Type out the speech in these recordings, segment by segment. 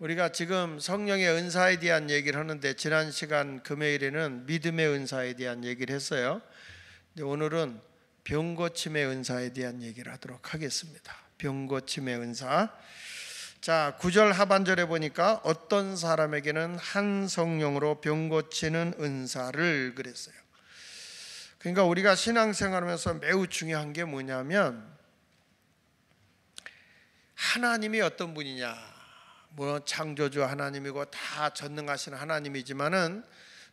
우리가 지금 성령의 은사에 대한 얘기를 하는데 지난 시간 금요일에는 믿음의 은사에 대한 얘기를 했어요. 오늘은 병고침의 은사에 대한 얘기를 하도록 하겠습니다. 병고침의 은사. 자, 9절 하반절에 보니까 어떤 사람에게는 한 성령으로 병고치는 은사를 그랬어요. 그러니까 우리가 신앙생활하면서 매우 중요한 게 뭐냐면 하나님이 어떤 분이냐. 창조주 하나님이고 다 전능하신 하나님이지만은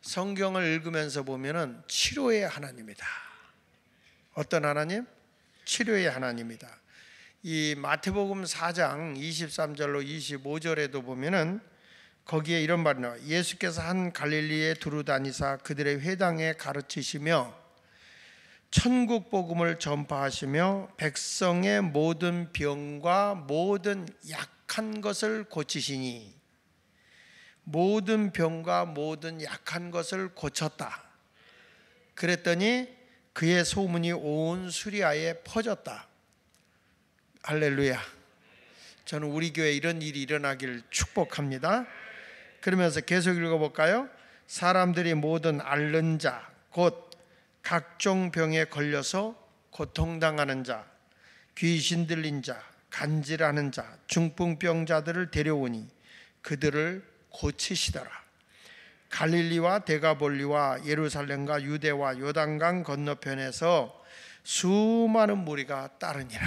성경을 읽으면서 보면은 치료의 하나님이다. 어떤 하나님? 치료의 하나님이다. 이 마태복음 4장 23절로 25절에도 보면은 거기에 이런 말이 나와요. 예수께서 한 갈릴리에 두루 다니사 그들의 회당에 가르치시며 천국 복음을 전파하시며 백성의 모든 병과 모든 약한 것을 고치시니, 모든 병과 모든 약한 것을 고쳤다. 그랬더니 그의 소문이 온 수리아에 퍼졌다. 할렐루야. 저는 우리 교회에 이런 일이 일어나길 축복합니다. 그러면서 계속 읽어볼까요? 사람들이 모든 앓는 자, 곧 각종 병에 걸려서 고통당하는 자, 귀신 들린 자, 간질하는 자, 중풍병자들을 데려오니 그들을 고치시더라. 갈릴리와 데가볼리와 예루살렘과 유대와 요단강 건너편에서 수많은 무리가 따르니라.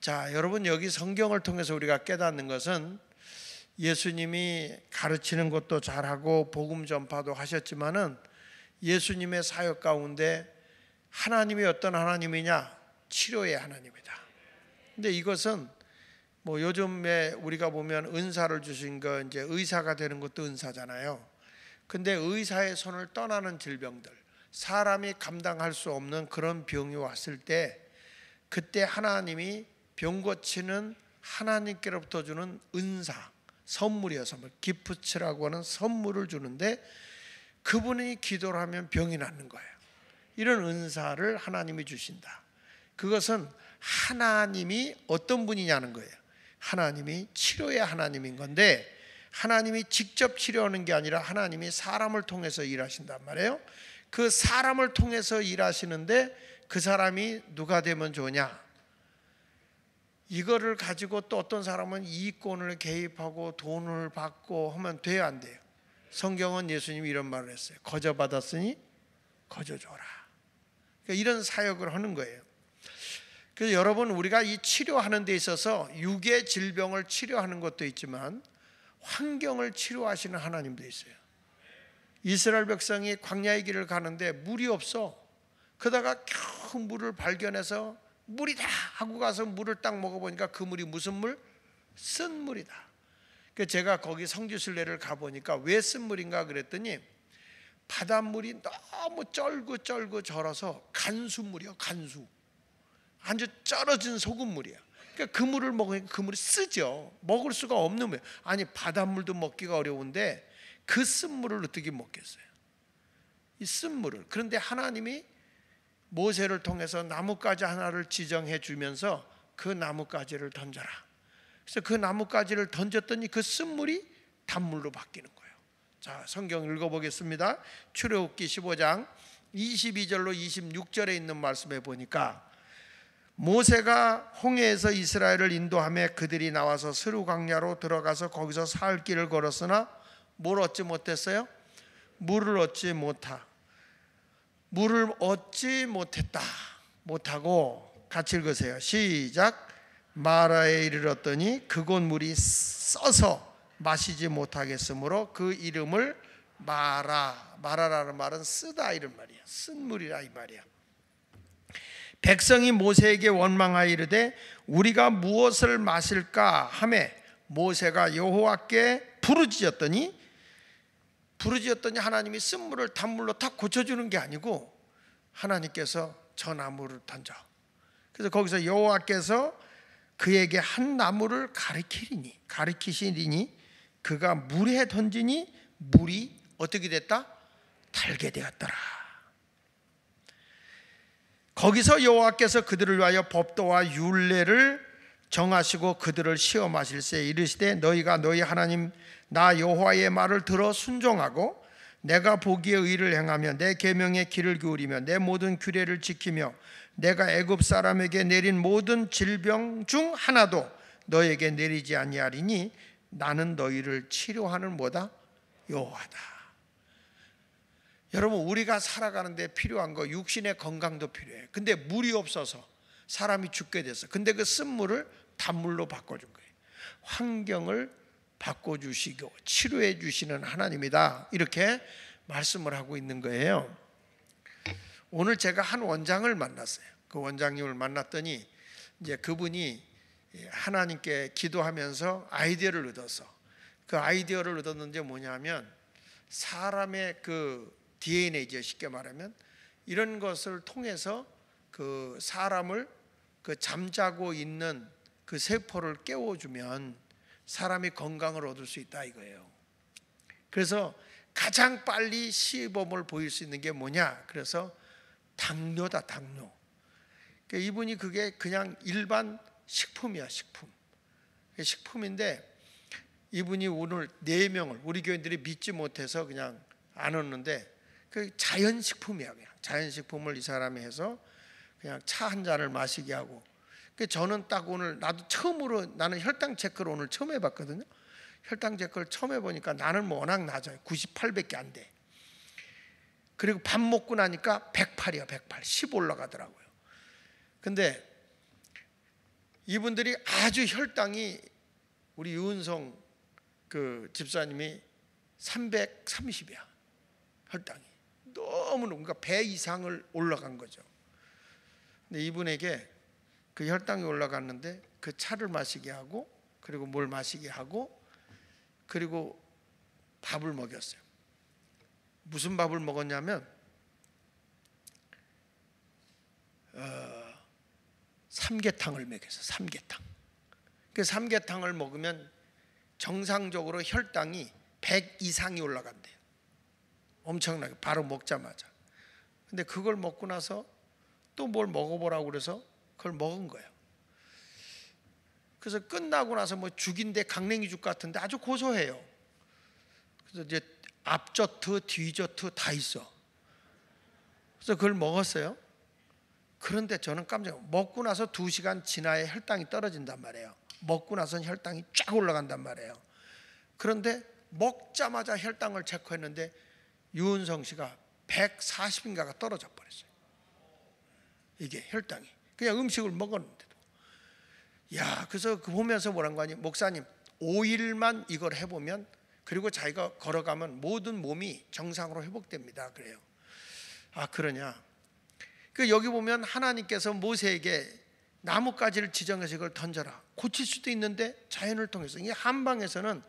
자, 여러분, 여기 성경을 통해서 우리가 깨닫는 것은 예수님이 가르치는 것도 잘하고 복음 전파도 하셨지만은 예수님의 사역 가운데 하나님이 어떤 하나님이냐? 치료의 하나님이다. 근데 이것은 요즘에 우리가 보면 은사를 주신 거 이제 의사가 되는 것도 은사잖아요. 근데 의사의 손을 떠나는 질병들, 사람이 감당할 수 없는 그런 병이 왔을 때 그때 하나님이 병 고치는 하나님께로부터 주는 은사, 선물이어서 기프츠라고 하는 선물을 주는데 그분이 기도를 하면 병이 낫는 거예요. 이런 은사를 하나님이 주신다. 그것은 하나님이 어떤 분이냐는 거예요. 하나님이 치료의 하나님인 건데 하나님이 직접 치료하는 게 아니라 하나님이 사람을 통해서 일하신단 말이에요. 그 사람을 통해서 일하시는데 그 사람이 누가 되면 좋냐? 이거를 가지고 또 어떤 사람은 이권을 개입하고 돈을 받고 하면 돼야 안 돼요. 성경은 예수님이 이런 말을 했어요. 거저 받았으니 거저 줘라. 그러니까 이런 사역을 하는 거예요. 그래서 여러분, 우리가 이 치료하는 데 있어서 육의 질병을 치료하는 것도 있지만 환경을 치료하시는 하나님도 있어요. 이스라엘 백성이 광야의 길을 가는데 물이 없어. 그러다가 겨우 물을 발견해서 물이다 하고 가서 물을 딱 먹어보니까 그 물이 무슨 물? 쓴 물이다. 그래서 제가 거기 성지순례를 가보니까 왜 쓴 물인가 그랬더니 바닷물이 너무 쩔고 절어서 간수물이요. 간수. 아주 쩔어진 소금물이야. 그러니까 그 물을 먹으니까 그 물이 쓰죠. 먹을 수가 없는 물이에요. 아니, 바닷물도 먹기가 어려운데 그 쓴물을 어떻게 먹겠어요? 이 쓴물을. 그런데 하나님이 모세를 통해서 나뭇가지 하나를 지정해 주면서 그 나뭇가지를 던져라. 그래서 그 나뭇가지를 던졌더니 그 쓴물이 단물로 바뀌는 거예요. 자, 성경 읽어보겠습니다. 출애굽기 15장 22절로 26절에 있는 말씀에 보니까 모세가 홍해에서 이스라엘을 인도하며 그들이 나와서 스루 광야로 들어가서 거기서 사흘 길을 걸었으나 뭘 얻지 못했어요? 물을 얻지 못했다. 못하고 같이 읽으세요. 시작. 마라에 이르렀더니 그곳 물이 써서 마시지 못하겠으므로 그 이름을 마라라는 말은 쓰다 이런 말이야. 쓴 물이라 이 말이야. 백성이 모세에게 원망하여 이르되 우리가 무엇을 마실까 하매 모세가 여호와께 부르짖었더니 하나님이 쓴 물을 단물로 다 고쳐주는 게 아니고 하나님께서 저 나무를 던져. 그래서 거기서 여호와께서 그에게 한 나무를 가리키시리니 그가 물에 던지니 물이 어떻게 됐다? 달게 되었더라. 거기서 여호와께서 그들을 위하여 법도와 율례를 정하시고 그들을 시험하실세. 이르시되 너희가 너희 하나님 나 여호와의 말을 들어 순종하고 내가 보기에 의를 행하며 내 계명의 길을 기울이며 내 모든 규례를 지키며 내가 애굽 사람에게 내린 모든 질병 중 하나도 너에게 내리지 아니하리니 나는 너희를 치료하는 뭐다? 여호와다. 여러분, 우리가 살아가는데 필요한 거 육신의 건강도 필요해. 근데 물이 없어서 사람이 죽게 됐어. 근데 그 쓴물을 단물로 바꿔준 거예요. 환경을 바꿔주시고 치료해 주시는 하나님이다, 이렇게 말씀을 하고 있는 거예요. 오늘 제가 한 원장을 만났어요. 그 원장님을 만났더니 이제 그분이 하나님께 기도하면서 아이디어를 얻어서, 그 아이디어를 얻었는데 뭐냐면 사람의 그 DNA죠. 쉽게 말하면 이런 것을 통해서 그 사람을 그 잠자고 있는 그 세포를 깨워주면 사람이 건강을 얻을 수 있다 이거예요. 그래서 가장 빨리 시범을 보일 수 있는 게 뭐냐? 그래서 당뇨다, 당뇨. 그러니까 이분이 그게 그냥 일반 식품이야, 식품. 식품인데 이분이 오늘 4명을 우리 교인들이 믿지 못해서 그냥 안 얻는데 그 자연식품이야. 그냥 자연식품을 이 사람이 해서 그냥 차 한 잔을 마시게 하고. 저는 딱 오늘 나도 처음으로, 나는 혈당 체크를 오늘 처음 해봤거든요. 혈당 체크를 처음 해보니까 나는 뭐 워낙 낮아요. 98밖에 안 돼. 그리고 밥 먹고 나니까 108이야. 108, 10 올라가더라고요. 근데 이분들이 아주 혈당이, 우리 유은성 그 집사님이 330이야. 혈당이 너무 높은, 그러니까 배 이상을 올라간 거죠. 근데 이분에게 그 혈당이 올라갔는데 그 차를 마시게 하고, 그리고 뭘 마시게 하고, 그리고 밥을 먹였어요. 무슨 밥을 먹었냐면 삼계탕을 먹였어요. 삼계탕. 그 삼계탕을 먹으면 정상적으로 혈당이 100 이상이 올라간대요. 엄청나게, 바로 먹자마자. 근데 그걸 먹고 나서 또 뭘 먹어보라고 그래서 그걸 먹은 거예요. 그래서 끝나고 나서 뭐 죽인데 강냉이죽 같은데 아주 고소해요. 그래서 이제 앞저트 뒤저트 다 있어. 그래서 그걸 먹었어요. 그런데 저는 깜짝, 먹고 나서 2시간 지나야 혈당이 떨어진단 말이에요. 먹고 나서는 혈당이 쫙 올라간단 말이에요. 그런데 먹자마자 혈당을 체크했는데 유은성 씨가 140인가가 떨어져 버렸어요. 이게 혈당이. 그냥 음식을 먹었는데도. 야, 그래서 그 보면서 뭐란 거 아니? 목사님, 5일만 이걸 해보면, 그리고 자기가 걸어가면 모든 몸이 정상으로 회복됩니다. 그래요. 아, 그러냐? 그 여기 보면 하나님께서 모세에게 나뭇가지를 지정해서 이걸 던져라. 고칠 수도 있는데 자연을 통해서. 이 한방에서는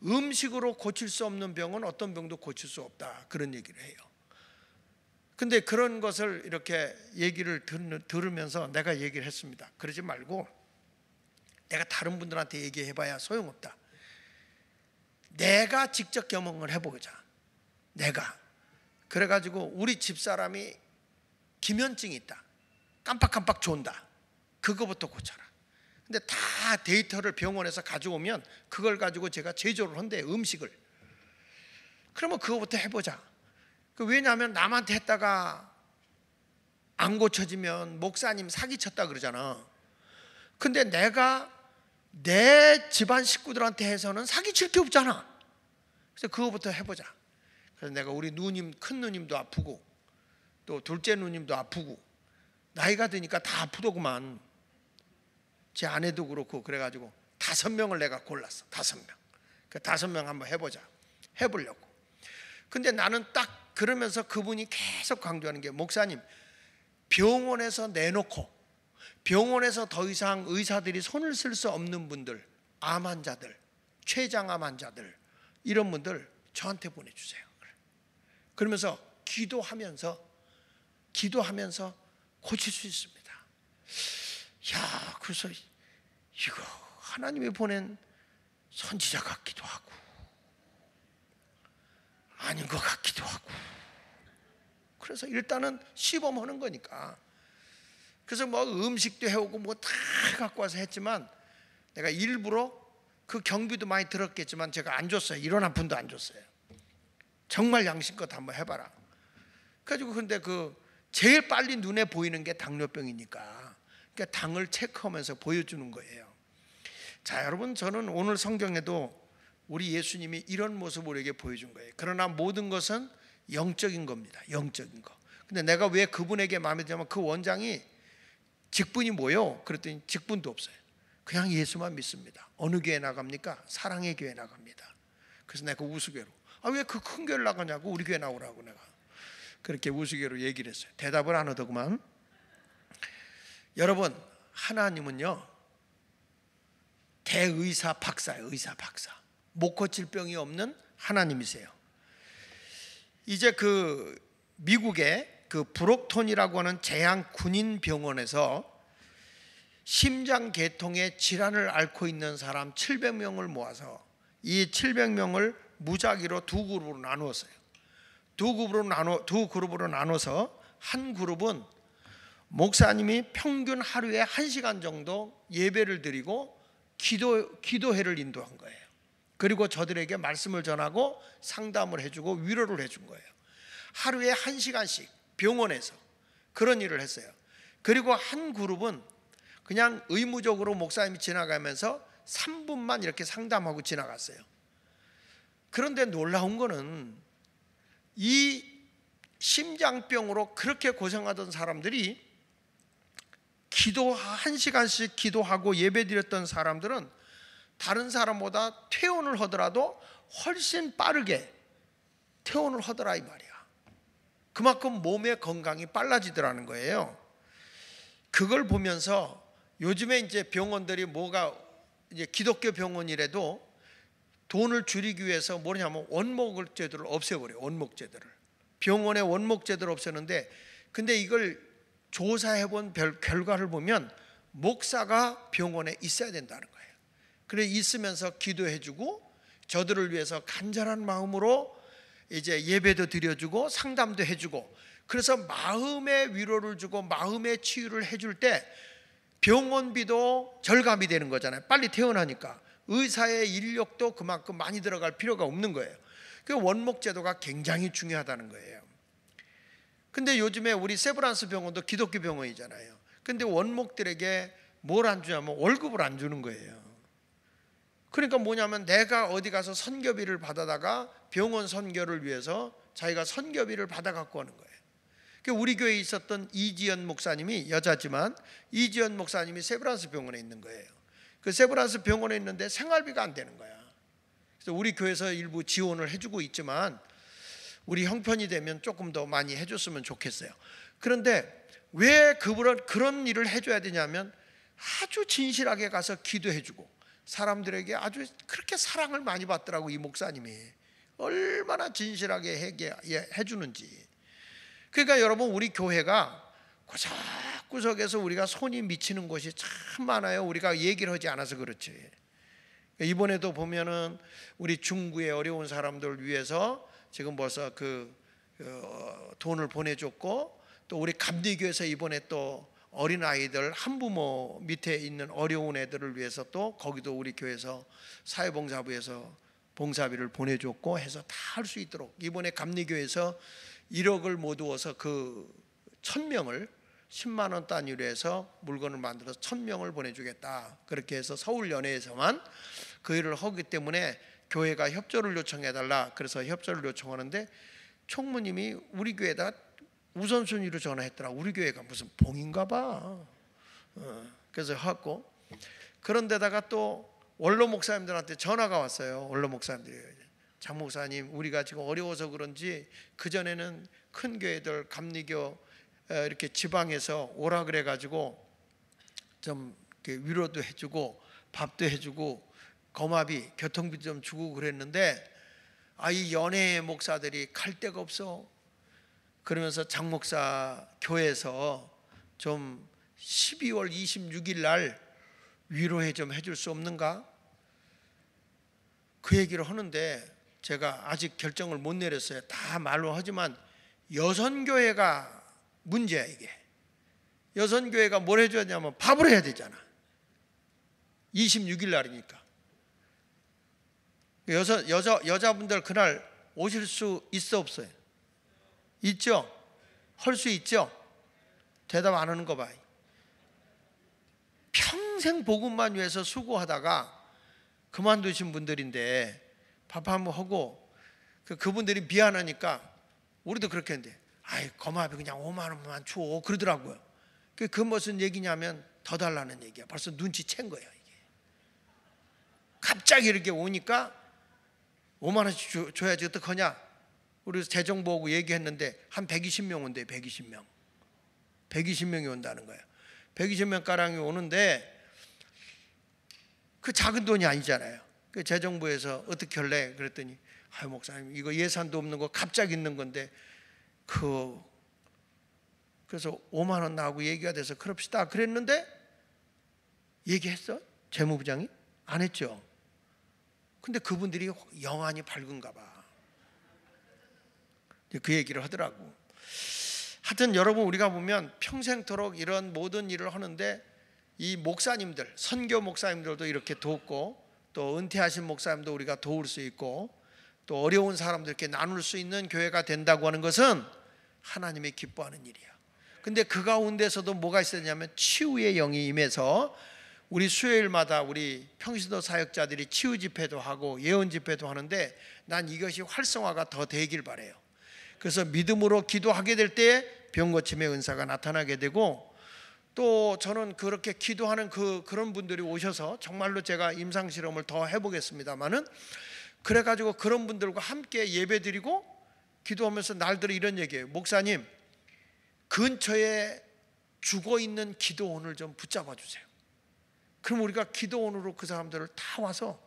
음식으로 고칠 수 없는 병은 어떤 병도 고칠 수 없다, 그런 얘기를 해요. 근데 그런 것을 이렇게 얘기를 들으면서 내가 얘기를 했습니다. 그러지 말고 내가 다른 분들한테 얘기해봐야 소용없다. 내가 직접 경험을 해보자. 내가. 그래가지고 우리 집사람이 기면증이 있다. 깜빡깜빡 존다. 그거부터 고쳐라. 근데 다 데이터를 병원에서 가져오면 그걸 가지고 제가 제조를 한대, 음식을. 그러면 그거부터 해보자. 왜냐하면 남한테 했다가 안 고쳐지면 목사님 사기쳤다 그러잖아. 근데 내가 내 집안 식구들한테 해서는 사기칠 게 없잖아. 그래서 그거부터 해보자. 그래서 내가 우리 누님, 큰 누님도 아프고 또 둘째 누님도 아프고 나이가 드니까 다 아프더구만. 제 아내도 그렇고. 그래가지고 5명을 내가 골랐어. 5명. 그 5명 한번 해보자. 해보려고. 근데 나는 딱 그러면서 그분이 계속 강조하는 게, 목사님, 병원에서 내놓고 병원에서 더 이상 의사들이 손을 쓸 수 없는 분들, 암 환자들, 췌장암 환자들, 이런 분들 저한테 보내주세요. 그러면서 기도하면서 고칠 수 있습니다. 야, 그래서 이거 하나님이 보낸 선지자 같기도 하고 아닌 것 같기도 하고. 그래서 일단은 시범하는 거니까. 그래서 뭐 음식도 해오고 뭐 다 갖고 와서 했지만 내가 일부러 그 경비도 많이 들었겠지만 제가 안 줬어요. 1원 한 푼도 안 줬어요. 정말 양심껏 한번 해봐라. 그래가지고 근데 그 제일 빨리 눈에 보이는 게 당뇨병이니까 그러니까 당을 체크하면서 보여주는 거예요. 자, 여러분, 저는 오늘 성경에도 우리 예수님이 이런 모습을 우리에게 보여준 거예요. 그러나 모든 것은 영적인 겁니다. 영적인 거. 근데 내가 왜 그분에게 마음에 드냐면 그 원장이 직분이 뭐요? 그랬더니 직분도 없어요. 그냥 예수만 믿습니다. 어느 교회 나갑니까? 사랑의 교회 나갑니다. 그래서 내가 우스개로 왜 그 큰 교회 나가냐고, 우리 교회 나오라고 내가 그렇게 우스개로 얘기를 했어요. 대답을 안 하더구만. 여러분, 하나님은요 대의사 박사예요. 의사 박사. 못 고칠 병이 없는 하나님이세요. 이제 그 미국의 그 브록톤이라고 하는 제한 군인 병원에서 심장 계통의 질환을 앓고 있는 사람 700명을 모아서 이 700명을 무작위로 두 그룹으로 나누었어요. 두 그룹으로 나눠서 한 그룹은 목사님이 평균 하루에 1시간 정도 예배를 드리고 기도회를 인도한 거예요. 그리고 저들에게 말씀을 전하고 상담을 해주고 위로를 해준 거예요. 하루에 1시간씩 병원에서 그런 일을 했어요. 그리고 한 그룹은 그냥 의무적으로 목사님이 지나가면서 3분만 이렇게 상담하고 지나갔어요. 그런데 놀라운 거는 이 심장병으로 그렇게 고생하던 사람들이 1시간씩 기도하고 예배드렸던 사람들은 다른 사람보다 퇴원을 하더라도 훨씬 빠르게 퇴원을 하더라 이 말이야. 그만큼 몸의 건강이 빨라지더라는 거예요. 그걸 보면서 요즘에 이제 병원들이 뭐가 이제 기독교 병원이라도 돈을 줄이기 위해서 뭐냐면 원목제도를 없애버려요. 원목제도를. 병원의 원목제도를 없애는데, 근데 이걸 조사해본 결과를 보면 목사가 병원에 있어야 된다는 거예요. 그래 있으면서 기도해주고 저들을 위해서 간절한 마음으로 이제 예배도 드려주고 상담도 해주고, 그래서 마음의 위로를 주고 마음의 치유를 해줄 때 병원비도 절감이 되는 거잖아요. 빨리 퇴원하니까 의사의 인력도 그만큼 많이 들어갈 필요가 없는 거예요. 그 원목제도가 굉장히 중요하다는 거예요. 근데 요즘에 우리 세브란스 병원도 기독교 병원이잖아요. 근데 원목들에게 뭘 안 주냐면 월급을 안 주는 거예요. 그러니까 뭐냐면 내가 어디 가서 선교비를 받아다가 병원 선교를 위해서 자기가 선교비를 받아 갖고 오는 거예요. 우리 교회에 있었던 이지연 목사님이, 여자지만 이지연 목사님이 세브란스 병원에 있는 거예요. 그 세브란스 병원에 있는데 생활비가 안 되는 거야. 그래서 우리 교회에서 일부 지원을 해주고 있지만 우리 형편이 되면 조금 더 많이 해줬으면 좋겠어요. 그런데 왜 그런 일을 해줘야 되냐면 아주 진실하게 가서 기도해주고 사람들에게 아주 그렇게 사랑을 많이 받더라고. 이 목사님이 얼마나 진실하게 해주는지. 그러니까 여러분, 우리 교회가 구석구석에서 우리가 손이 미치는 곳이 참 많아요. 우리가 얘기를 하지 않아서 그렇지. 이번에도 보면은 우리 중구의 어려운 사람들을 위해서 지금 벌써 돈을 보내줬고, 또 우리 감리교에서 이번에 또 어린아이들 한부모 밑에 있는 어려운 애들을 위해서 또 거기도 우리 교회에서 사회봉사부에서 봉사비를 보내줬고 해서 다 할 수 있도록 이번에 감리교에서 1억을 모두어서 그 1000명을 10만 원 단위로 해서 물건을 만들어서 1000명을 보내주겠다. 그렇게 해서 서울연회에서만 그 일을 하기 때문에 교회가 협조를 요청해달라. 그래서 협조를 요청하는데 총무님이 우리 교회에다 우선순위로 전화했더라. 우리 교회가 무슨 봉인가 봐. 그래서 하고, 그런데다가 또 원로 목사님들한테 전화가 왔어요. 원로 목사님들이, 장 목사님, 우리가 지금 어려워서 그런지 그전에는 큰 교회들 감리교 이렇게 지방에서 오라 그래가지고 좀 위로도 해주고 밥도 해주고 거마비 교통비 좀 주고 그랬는데 이 연예 목사들이 갈 데가 없어. 그러면서 장 목사 교회에서 좀 12월 26일 날 위로해 좀 해줄 수 없는가? 그 얘기를 하는데 제가 아직 결정을 못 내렸어요. 다 말로 하지만 여선교회가 문제야. 이게 여선교회가 뭘 해줘야 되냐면 밥을 해야 되잖아. 26일 날이니까. 여자분들 그날 오실 수 있어 없어요? 있죠? 할 수 있죠? 대답 안 하는 거 봐. 평생 복음만 위해서 수고하다가 그만두신 분들인데 밥 한번 하고 그분들이 미안하니까 우리도 그렇게 했는데 아이 거마비 그냥 5만 원만 줘 그러더라고요. 그 무슨 얘기냐면 더 달라는 얘기야. 벌써 눈치챈 거예요 이게. 갑자기 이렇게 오니까 5만 원씩 줘야지 어떡하냐. 우리 재정보하고 얘기했는데 한 120명 온대요. 120명이 온다는 거예요. 120명 가량이 오는데 그 작은 돈이 아니잖아요. 그 재정부에서 어떻게 할래? 그랬더니 아유 목사님 이거 예산도 없는 거 갑자기 있는 건데 그래서 5만 원 나하고 얘기가 돼서 그럽시다 그랬는데 얘기했어? 재무부장이? 안 했죠. 근데 그분들이 영안이 밝은가 봐. 그 얘기를 하더라고. 하여튼 여러분 우리가 보면 평생토록 이런 모든 일을 하는데 이 목사님들, 선교 목사님들도 이렇게 돕고 또 은퇴하신 목사님도 우리가 도울 수 있고 또 어려운 사람들 이렇게 나눌 수 있는 교회가 된다고 하는 것은 하나님이 기뻐하는 일이야. 근데 그 가운데서도 뭐가 있었냐면 치유의 영이 임해서 우리 수요일마다 우리 평신도 사역자들이 치유 집회도 하고 예언 집회도 하는데 난 이것이 활성화가 더 되길 바라요. 그래서 믿음으로 기도하게 될 때 병 고침의 은사가 나타나게 되고 또 저는 그렇게 기도하는 그런 분들이 오셔서 정말로 제가 임상 실험을 더 해보겠습니다만은 그래가지고 그런 분들과 함께 예배드리고 기도하면서 날들이 이런 얘기해요. 목사님 근처에 죽어있는 기도원을 좀 붙잡아 주세요. 그럼 우리가 기도원으로 그 사람들을 다 와서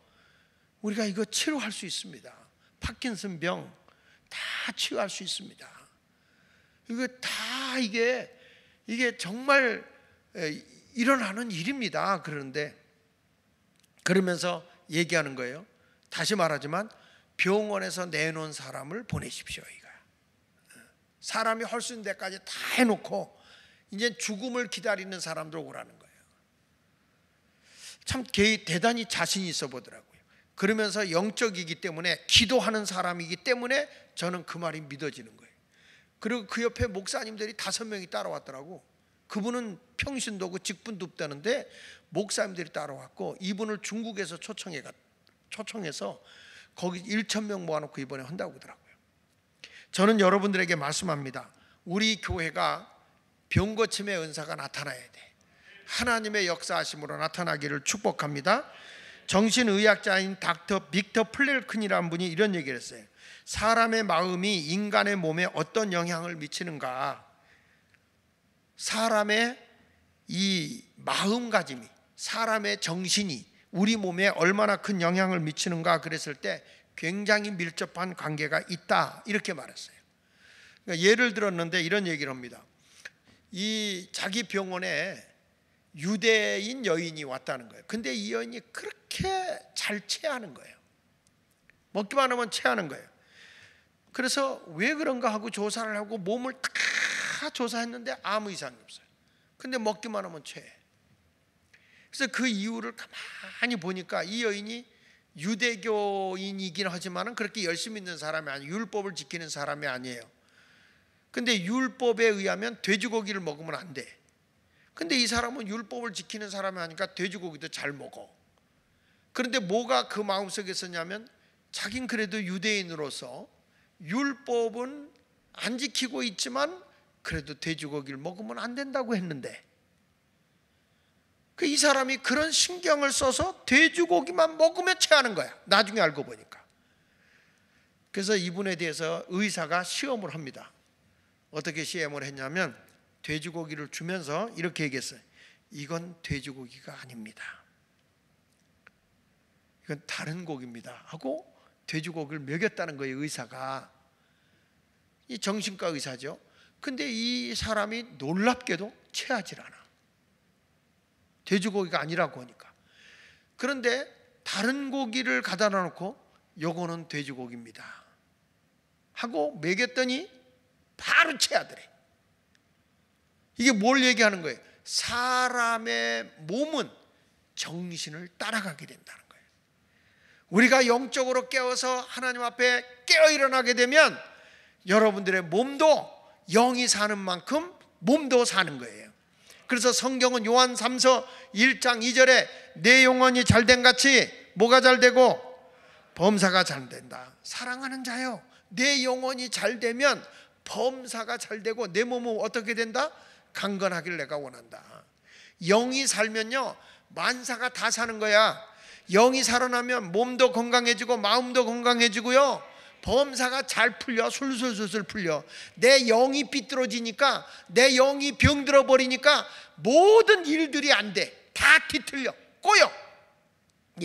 우리가 이거 치료할 수 있습니다. 파킨슨 병 다 치유할 수 있습니다. 이거 다 이게 정말 일어나는 일입니다. 그런데 그러면서 얘기하는 거예요. 다시 말하지만 병원에서 내놓은 사람을 보내십시오. 이거야. 사람이 할 수 있는 데까지 다 해놓고 이제 죽음을 기다리는 사람들 오라는 거예요. 참 대단히 자신이 있어 보더라고요. 그러면서 영적이기 때문에 기도하는 사람이기 때문에 저는 그 말이 믿어지는 거예요. 그리고 그 옆에 목사님들이 5명이 따라왔더라고. 그분은 평신도고 직분도 없다는데 목사님들이 따라왔고 이분을 중국에서 초청해서 거기 1,000명 모아놓고 이번에 한다고 하더라고요. 저는 여러분들에게 말씀합니다. 우리 교회가 병고침의 은사가 나타나야 돼. 하나님의 역사하심으로 나타나기를 축복합니다. 정신의학자인 닥터 빅터 플렐큰이라는 분이 이런 얘기를 했어요. 사람의 마음이 인간의 몸에 어떤 영향을 미치는가. 사람의 이 마음가짐이, 사람의 정신이 우리 몸에 얼마나 큰 영향을 미치는가 그랬을 때 굉장히 밀접한 관계가 있다 이렇게 말했어요. 그러니까 예를 들었는데 이런 얘기를 합니다. 이 자기 병원에 유대인 여인이 왔다는 거예요. 근데 이 여인이 그렇게 잘 체하는 거예요. 먹기만 하면 체하는 거예요. 그래서 왜 그런가 하고 조사를 하고 몸을 다 조사했는데 아무 이상이 없어요. 근데 먹기만 하면 체해. 그래서 그 이유를 가만히 보니까 이 여인이 유대교인이긴 하지만 그렇게 열심히 있는 사람이 아니에요. 율법을 지키는 사람이 아니에요. 근데 율법에 의하면 돼지고기를 먹으면 안 돼. 근데 이 사람은 율법을 지키는 사람이 아니까 돼지고기도 잘 먹어. 그런데 뭐가 그 마음속에 있었냐면 자긴 그래도 유대인으로서 율법은 안 지키고 있지만 그래도 돼지고기를 먹으면 안 된다고 했는데 이 사람이 그런 신경을 써서 돼지고기만 먹으면 체하는 거야. 나중에 알고 보니까. 그래서 이분에 대해서 의사가 시험을 합니다. 어떻게 시험을 했냐면 돼지고기를 주면서 이렇게 얘기했어요. 이건 돼지고기가 아닙니다. 이건 다른 고기입니다 하고 돼지고기를 먹였다는 거예요. 의사가. 이 정신과 의사죠. 근데 이 사람이 놀랍게도 체하질 않아. 돼지고기가 아니라고 하니까. 그런데 다른 고기를 갖다 놓고 요거는 돼지고기입니다 하고 먹였더니 바로 체하더래. 이게 뭘 얘기하는 거예요? 사람의 몸은 정신을 따라가게 된다는 거예요. 우리가 영적으로 깨어서 하나님 앞에 깨어 일어나게 되면 여러분들의 몸도 영이 사는 만큼 몸도 사는 거예요. 그래서 성경은 요한 3서 1장 2절에 내 영혼이 잘된 같이 뭐가 잘되고 범사가 잘된다. 사랑하는 자요, 내 영혼이 잘되면 범사가 잘되고 내 몸은 어떻게 된다? 강건하길 내가 원한다. 영이 살면요 만사가 다 사는 거야. 영이 살아나면 몸도 건강해지고 마음도 건강해지고요, 범사가 잘 풀려. 술술술술 풀려. 내 영이 삐뚤어지니까, 내 영이 병들어 버리니까 모든 일들이 안 돼. 다 뒤틀려, 꼬여.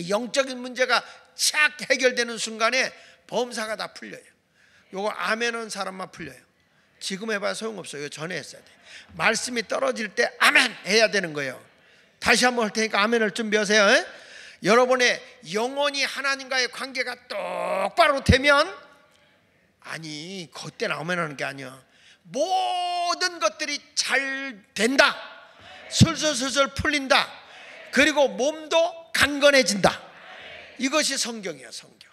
영적인 문제가 착 해결되는 순간에 범사가 다 풀려요. 요거 아멘은 사람만 풀려요. 지금 해봐야 소용없어요. 전에 했어야 돼. 말씀이 떨어질 때 아멘 해야 되는 거예요. 다시 한번 할 테니까 아멘을 준비하세요. 에? 여러분의 영혼이 하나님과의 관계가 똑바로 되면, 아니 그때 아멘 하는 게 아니야, 모든 것들이 잘 된다. 술술술술 풀린다. 그리고 몸도 강건해진다. 이것이 성경이에요. 성경.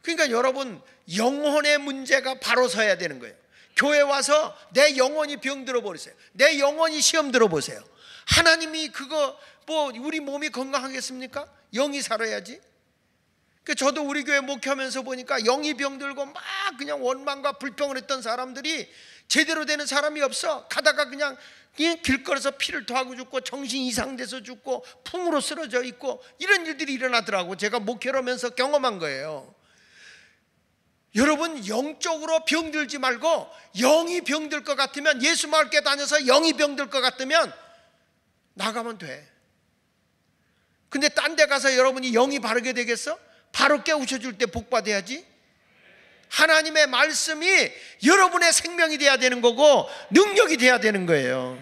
그러니까 여러분 영혼의 문제가 바로 서야 되는 거예요. 교회 와서 내 영혼이 병들어 버리세요. 내 영혼이 시험 들어보세요. 하나님이 그거 뭐 우리 몸이 건강하겠습니까? 영이 살아야지. 저도 우리 교회 목회하면서 보니까 영이 병들고 막 그냥 원망과 불평을 했던 사람들이 제대로 되는 사람이 없어. 가다가 그냥 길거리에서 피를 토하고 죽고 정신 이상돼서 죽고 풍으로 쓰러져 있고 이런 일들이 일어나더라고. 제가 목회를 하면서 경험한 거예요. 여러분 영적으로 병들지 말고, 영이 병들 것 같으면, 예수 마을교회 다녀서 영이 병들 것 같으면 나가면 돼. 근데 딴 데 가서 여러분이 영이 바르게 되겠어? 바로 깨우쳐줄 때 복 받아야지. 하나님의 말씀이 여러분의 생명이 돼야 되는 거고 능력이 돼야 되는 거예요.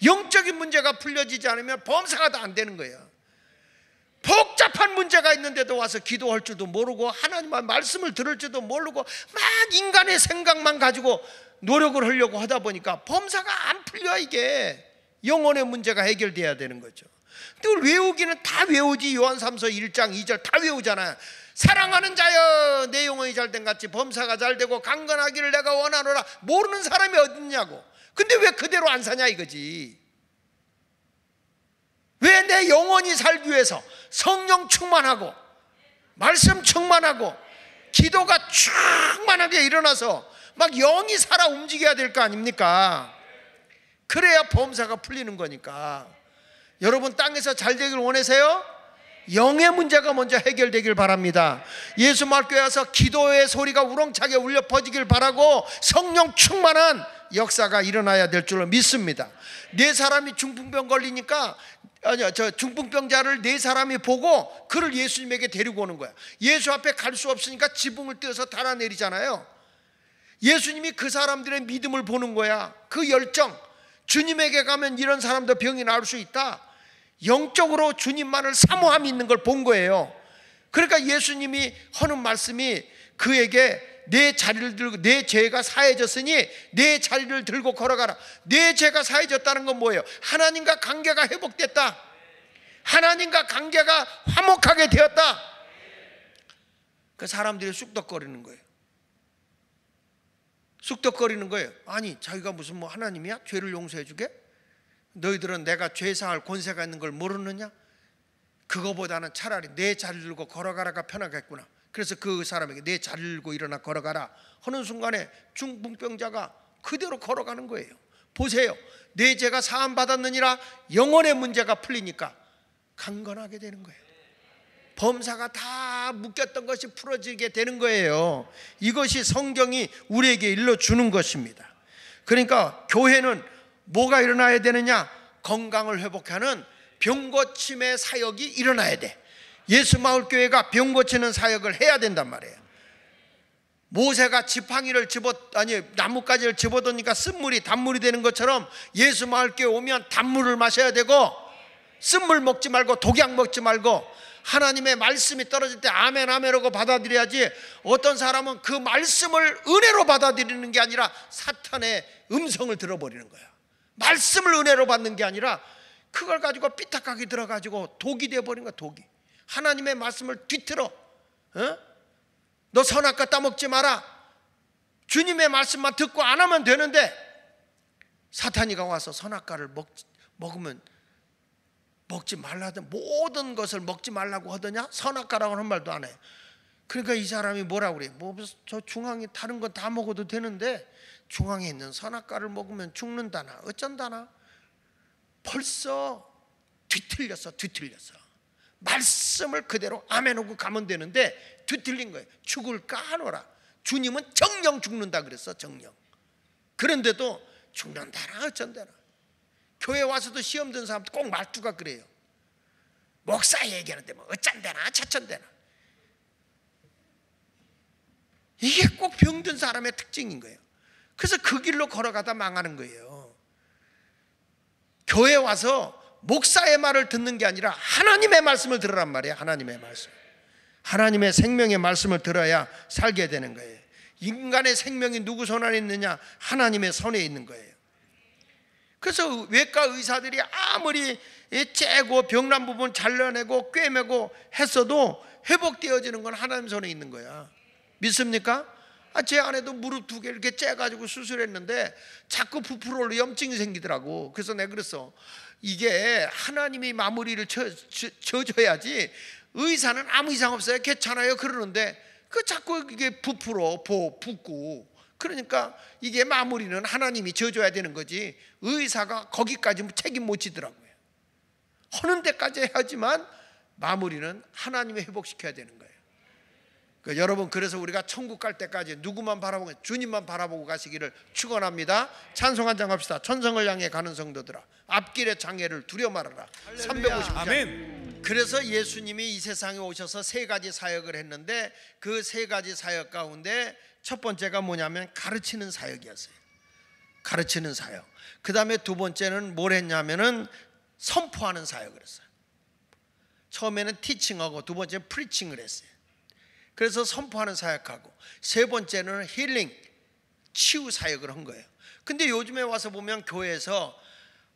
영적인 문제가 풀려지지 않으면 범사가 다 안 되는 거예요. 복잡한 문제가 있는데도 와서 기도할 줄도 모르고 하나님의 말씀을 들을 줄도 모르고 막 인간의 생각만 가지고 노력을 하려고 하다 보니까 범사가 안 풀려. 이게 영혼의 문제가 해결돼야 되는 거죠. 근데 외우기는 다 외우지. 요한 3서 1장 2절 다 외우잖아요. 사랑하는 자여 내 영혼이 잘된 같이 범사가 잘되고 강건하기를 내가 원하노라. 모르는 사람이 어딨냐고. 근데 왜 그대로 안 사냐 이거지. 왜 내 영혼이 살기 위해서 성령 충만하고 말씀 충만하고 기도가 충만하게 일어나서 막 영이 살아 움직여야 될 거 아닙니까? 그래야 범사가 풀리는 거니까. 여러분 땅에서 잘 되길 원하세요? 영의 문제가 먼저 해결되길 바랍니다. 예수 말교회 와서 기도의 소리가 우렁차게 울려 퍼지길 바라고 성령 충만한 역사가 일어나야 될 줄로 믿습니다. 네 사람이 중풍병 걸리니까 중풍병자를 네 사람이 보고 그를 예수님에게 데리고 오는 거야. 예수 앞에 갈 수 없으니까 지붕을 떼어서 달아내리잖아요. 예수님이 그 사람들의 믿음을 보는 거야. 그 열정. 주님에게 가면 이런 사람도 병이 나을 수 있다. 영적으로 주님만을 사모함이 있는 걸 본 거예요. 그러니까 예수님이 하는 말씀이 그에게 내 자리를 들고, 내 죄가 사해졌으니 내 자리를 들고 걸어가라. 내 죄가 사해졌다는 건 뭐예요? 하나님과 관계가 회복됐다. 하나님과 관계가 화목하게 되었다. 그 사람들이 쑥덕거리는 거예요. 쑥덕거리는 거예요. 아니 자기가 무슨 뭐 하나님이야? 죄를 용서해 주게? 너희들은 내가 죄 사할 권세가 있는 걸 모르느냐? 그거보다는 차라리 내 자리를 들고 걸어가라가 편하겠구나. 그래서 그 사람에게 내 자리를 들고 일어나 걸어가라 하는 순간에 중풍병자가 그대로 걸어가는 거예요. 보세요. 내 죄가 사함 받았느니라. 영혼의 문제가 풀리니까 강건하게 되는 거예요. 범사가 다 묶였던 것이 풀어지게 되는 거예요. 이것이 성경이 우리에게 일러주는 것입니다. 그러니까 교회는 뭐가 일어나야 되느냐? 건강을 회복하는 병고침의 사역이 일어나야 돼. 예수마을교회가 병고치는 사역을 해야 된단 말이에요. 모세가 지팡이를 나뭇가지를 집어넣으니까 쓴물이 단물이 되는 것처럼 예수마을교회 오면 단물을 마셔야 되고, 쓴물 먹지 말고 독약 먹지 말고 하나님의 말씀이 떨어질 때 아멘 아멘하고 받아들여야지. 어떤 사람은 그 말씀을 은혜로 받아들이는 게 아니라 사탄의 음성을 들어버리는 거야. 말씀을 은혜로 받는 게 아니라 그걸 가지고 삐딱하게 들어가지고 독이 돼버린 거야. 독이. 하나님의 말씀을 뒤틀어. 너 선악과 따먹지 마라. 주님의 말씀만 듣고 안 하면 되는데, 사탄이가 와서 선악과를 먹으면 먹지 말라던, 모든 것을 먹지 말라고 하더냐? 선악과라고 하는 말도 안 해. 그러니까 이 사람이 뭐라고 그래? 뭐 저 중앙에 다른 건 다 먹어도 되는데 중앙에 있는 선악과를 먹으면 죽는다나 어쩐다나. 벌써 뒤틀렸어. 말씀을 그대로 아멘하고 가면 되는데 뒤틀린 거예요. 죽을까 하노라. 주님은 정령 죽는다 그랬어. 정령. 그런데도 죽는다나 어쩐다나. 교회 와서도 시험 든 사람도 꼭 말투가 그래요. 목사 얘기하는데 뭐 어쩐다나 저쩐다나. 이게 꼭 병든 사람의 특징인 거예요. 그래서 그 길로 걸어가다 망하는 거예요. 교회 와서 목사의 말을 듣는 게 아니라 하나님의 말씀을 들으란 말이에요. 하나님의 말씀. 하나님의 생명의 말씀을 들어야 살게 되는 거예요. 인간의 생명이 누구 손 안에 있느냐? 하나님의 손에 있는 거예요. 그래서 외과 의사들이 아무리 째고 병난 부분 잘라내고 꿰매고 했어도 회복되어지는 건 하나님 손에 있는 거야. 믿습니까? 제 아내도 무릎 2개 이렇게 째가지고 수술했는데 자꾸 부풀어 염증이 생기더라고. 그래서 내가 그랬어. 이게 하나님이 마무리를 져줘야지. 의사는 아무 이상 없어요. 괜찮아요. 그러는데 그 자꾸 이게 부풀어 붓고. 그러니까 이게 마무리는 하나님이 져줘야 되는 거지. 의사가 거기까지 책임 못 지더라고요. 하는 데까지 해야지만 마무리는 하나님이 회복시켜야 되는 거예요. 여러분, 그래서 우리가 천국 갈 때까지 누구만 바라보고, 주님만 바라보고 가시기를 축원합니다. 찬송 한장 합시다. 천성을 향해 가는 성도들아, 앞길의 장애를 두려 말아라. 350장. 아멘. 그래서 예수님이 이 세상에 오셔서 3가지 사역을 했는데, 그 3가지 사역 가운데 첫 번째가 뭐냐면 가르치는 사역이었어요. 가르치는 사역. 그 다음에 2번째는 뭘 했냐면은 선포하는 사역을 했어요. 처음에는 티칭하고 2번째는 프리칭을 했어요. 그래서 선포하는 사역하고, 3번째는 힐링, 치유 사역을 한 거예요. 근데 요즘에 와서 보면 교회에서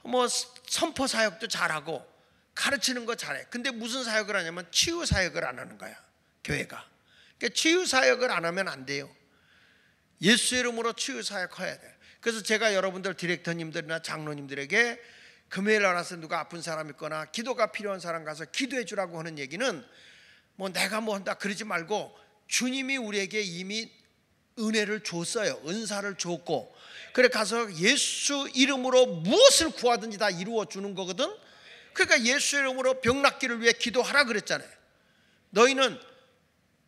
뭐 선포 사역도 잘하고 가르치는 거 잘해. 근데 무슨 사역을 하냐면 치유 사역을 안 하는 거야, 교회가. 그러니까 치유 사역을 안 하면 안 돼요. 예수 이름으로 치유 사역해야 돼. 그래서 제가 여러분들 디렉터님들이나 장로님들에게 금요일 날 와서 누가 아픈 사람 있거나 기도가 필요한 사람 가서 기도해 주라고 하는 얘기는, 뭐 내가 뭐 한다 그러지 말고, 주님이 우리에게 이미 은혜를 줬어요. 은사를 줬고, 그래 가서 예수 이름으로 무엇을 구하든지 다 이루어 주는 거거든. 그러니까 예수 이름으로 병 낫기를 위해 기도하라 그랬잖아요. 너희는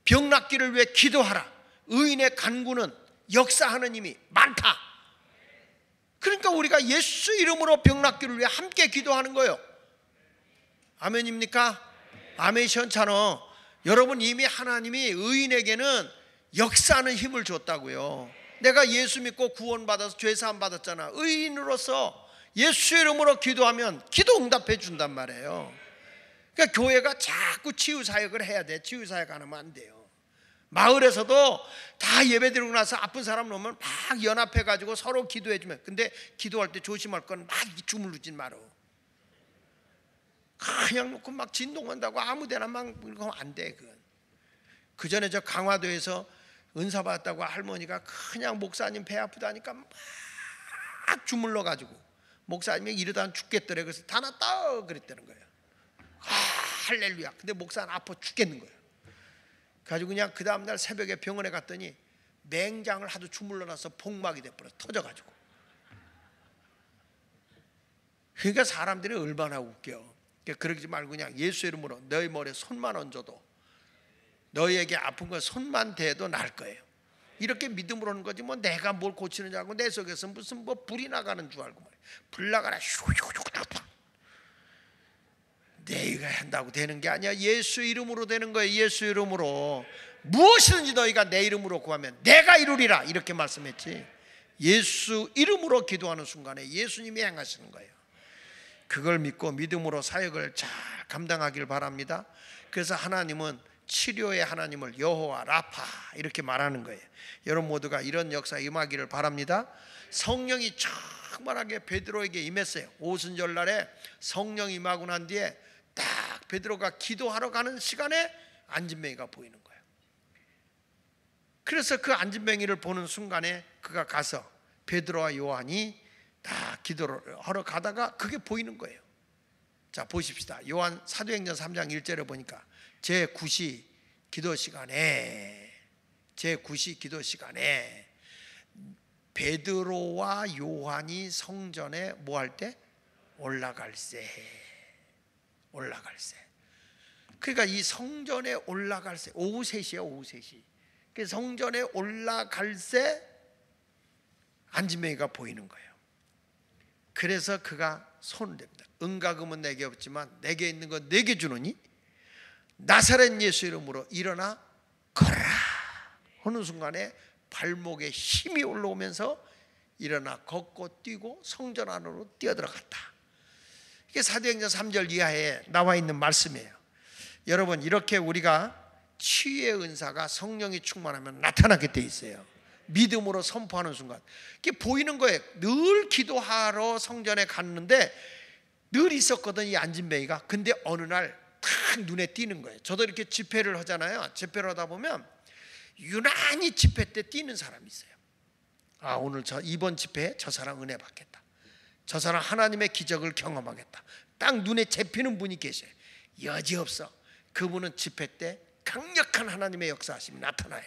병 낫기를 위해 기도하라. 의인의 간구는 역사하는 힘이 많다. 그러니까 우리가 예수 이름으로 병 낫기를 위해 함께 기도하는 거예요. 아멘입니까? 아멘 시원찮어. 여러분, 이미 하나님이 의인에게는 역사하는 힘을 줬다고요. 내가 예수 믿고 구원받아서 죄사함 받았잖아. 의인으로서 예수 이름으로 기도하면 기도 응답해 준단 말이에요. 그러니까 교회가 자꾸 치유 사역을 해야 돼. 치유 사역 안 하면 안 돼요. 마을에서도 다 예배드리고 나서 아픈 사람 오면 막 연합해 가지고 서로 기도해 주면, 근데 기도할 때 조심할 건 막 주물르지 말어. 그냥 놓고 막 진동한다고 아무데나 막 그러면 안 돼. 그건. 그 전에 저 강화도에서 은사 받았다고 할머니가 그냥 목사님 배 아프다니까 막 주물러 가지고, 목사님이 이러다 죽겠더래. 그래서 다 낫다 그랬다는 거예요. 할렐루야. 근데 목사는 아파 죽겠는 거예요. 가지고 그냥 그 다음날 새벽에 병원에 갔더니 맹장을 하도 주물러 놔서 복막이 돼버려, 터져가지고. 그러니까 사람들이 얼마나 웃겨. 그러지 말고 그냥 예수 이름으로 너희 머리에 손만 얹어도, 너희에게 아픈 거 손만 대도 나을 거예요. 이렇게 믿음으로 하는 거지. 뭐 내가 뭘 고치는 줄 알고 내 속에서 무슨 뭐 불이 나가는 줄 알고 말이야. 불 나가라 슉슉슉. 내가 한다고 되는 게 아니야. 예수 이름으로 되는 거예요. 예수 이름으로. 무엇이든지 너희가 내 이름으로 구하면 내가 이루리라, 이렇게 말씀했지. 예수 이름으로 기도하는 순간에 예수님이 행하시는 거예요. 그걸 믿고 믿음으로 사역을 잘 감당하길 바랍니다. 그래서 하나님은 치료의 하나님을 여호와 라파 이렇게 말하는 거예요. 여러분 모두가 이런 역사 임하기를 바랍니다. 성령이 충만하게 베드로에게 임했어요. 오순절 날에 성령 임하고 난 뒤에 딱 베드로가 기도하러 가는 시간에 안진뱅이가 보이는 거예요. 그래서 그 안진뱅이를 보는 순간에 그가 가서 베드로와 요한이 다 기도를 하러 가다가 그게 보이는 거예요. 자, 보십시다. 요한 사도행전 3장 1절에 보니까 제9시 기도 시간에 베드로와 요한이 성전에 뭐 할 때? 올라갈세. 그러니까 이 성전에 올라갈세, 오후 3시야, 오후 3시. 그 성전에 올라갈세 안진뱅이가 보이는 거예요. 그래서 그가 손을 댑니다. 은과 금은 내게 없지만 내게 있는 건 내게 주노니 나사렛 예수 이름으로 일어나 걸어라 하는 순간에 발목에 힘이 올라오면서 일어나 걷고 뛰고 성전 안으로 뛰어들어갔다. 이게 사도행전 3절 이하에 나와 있는 말씀이에요. 여러분, 이렇게 우리가 치유의 은사가 성령이 충만하면 나타나게 돼 있어요. 믿음으로 선포하는 순간 이게 보이는 거예요. 늘 기도하러 성전에 갔는데 늘 있었거든, 이 안진뱅이가. 근데 어느 날 탁 눈에 띄는 거예요. 저도 이렇게 집회를 하잖아요. 집회를 하다 보면 유난히 집회 때 띄는 사람이 있어요. 아, 오늘 이번 집회에 저 사람 은혜 받겠다, 저 사람 하나님의 기적을 경험하겠다, 딱 눈에 잡히는 분이 계셔요. 여지없어 그분은 집회 때 강력한 하나님의 역사하심이 나타나요.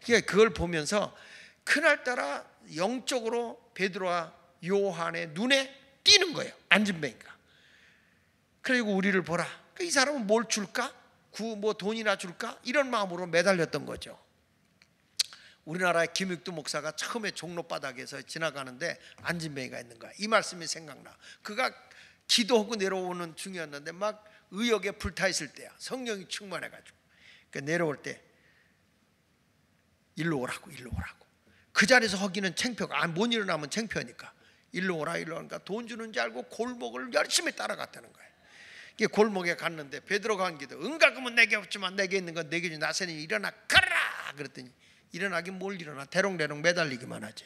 그러니까 그걸 보면서 그날따라 영적으로 베드로와 요한의 눈에 띄는 거예요, 안진뱅이가. 그리고 우리를 보라, 이 사람은 뭘 줄까? 뭐 돈이나 줄까? 이런 마음으로 매달렸던 거죠. 우리나라의 김익두 목사가 처음에 종로바닥에서 지나가는데 안진뱅이가 있는 거야. 이 말씀이 생각나. 그가 기도하고 내려오는 중이었는데 막 의욕에 불타 있을 때야. 성령이 충만해가지고 그러니까 내려올 때 일로 오라고. 그 자리에서 하기는 창피하고, 못 일어나면 창피하니까 일로 오라 하니까 돈 주는 줄 알고 골목을 열심히 따라갔다는 거예요. 이게 골목에 갔는데 베드로가 한 기도, 은과 금은 내게 없지만 내게 있는 건 내게 주 나사렛 일어나 가라 그랬더니 일어나긴 뭘 일어나, 대롱대롱 매달리기만 하지.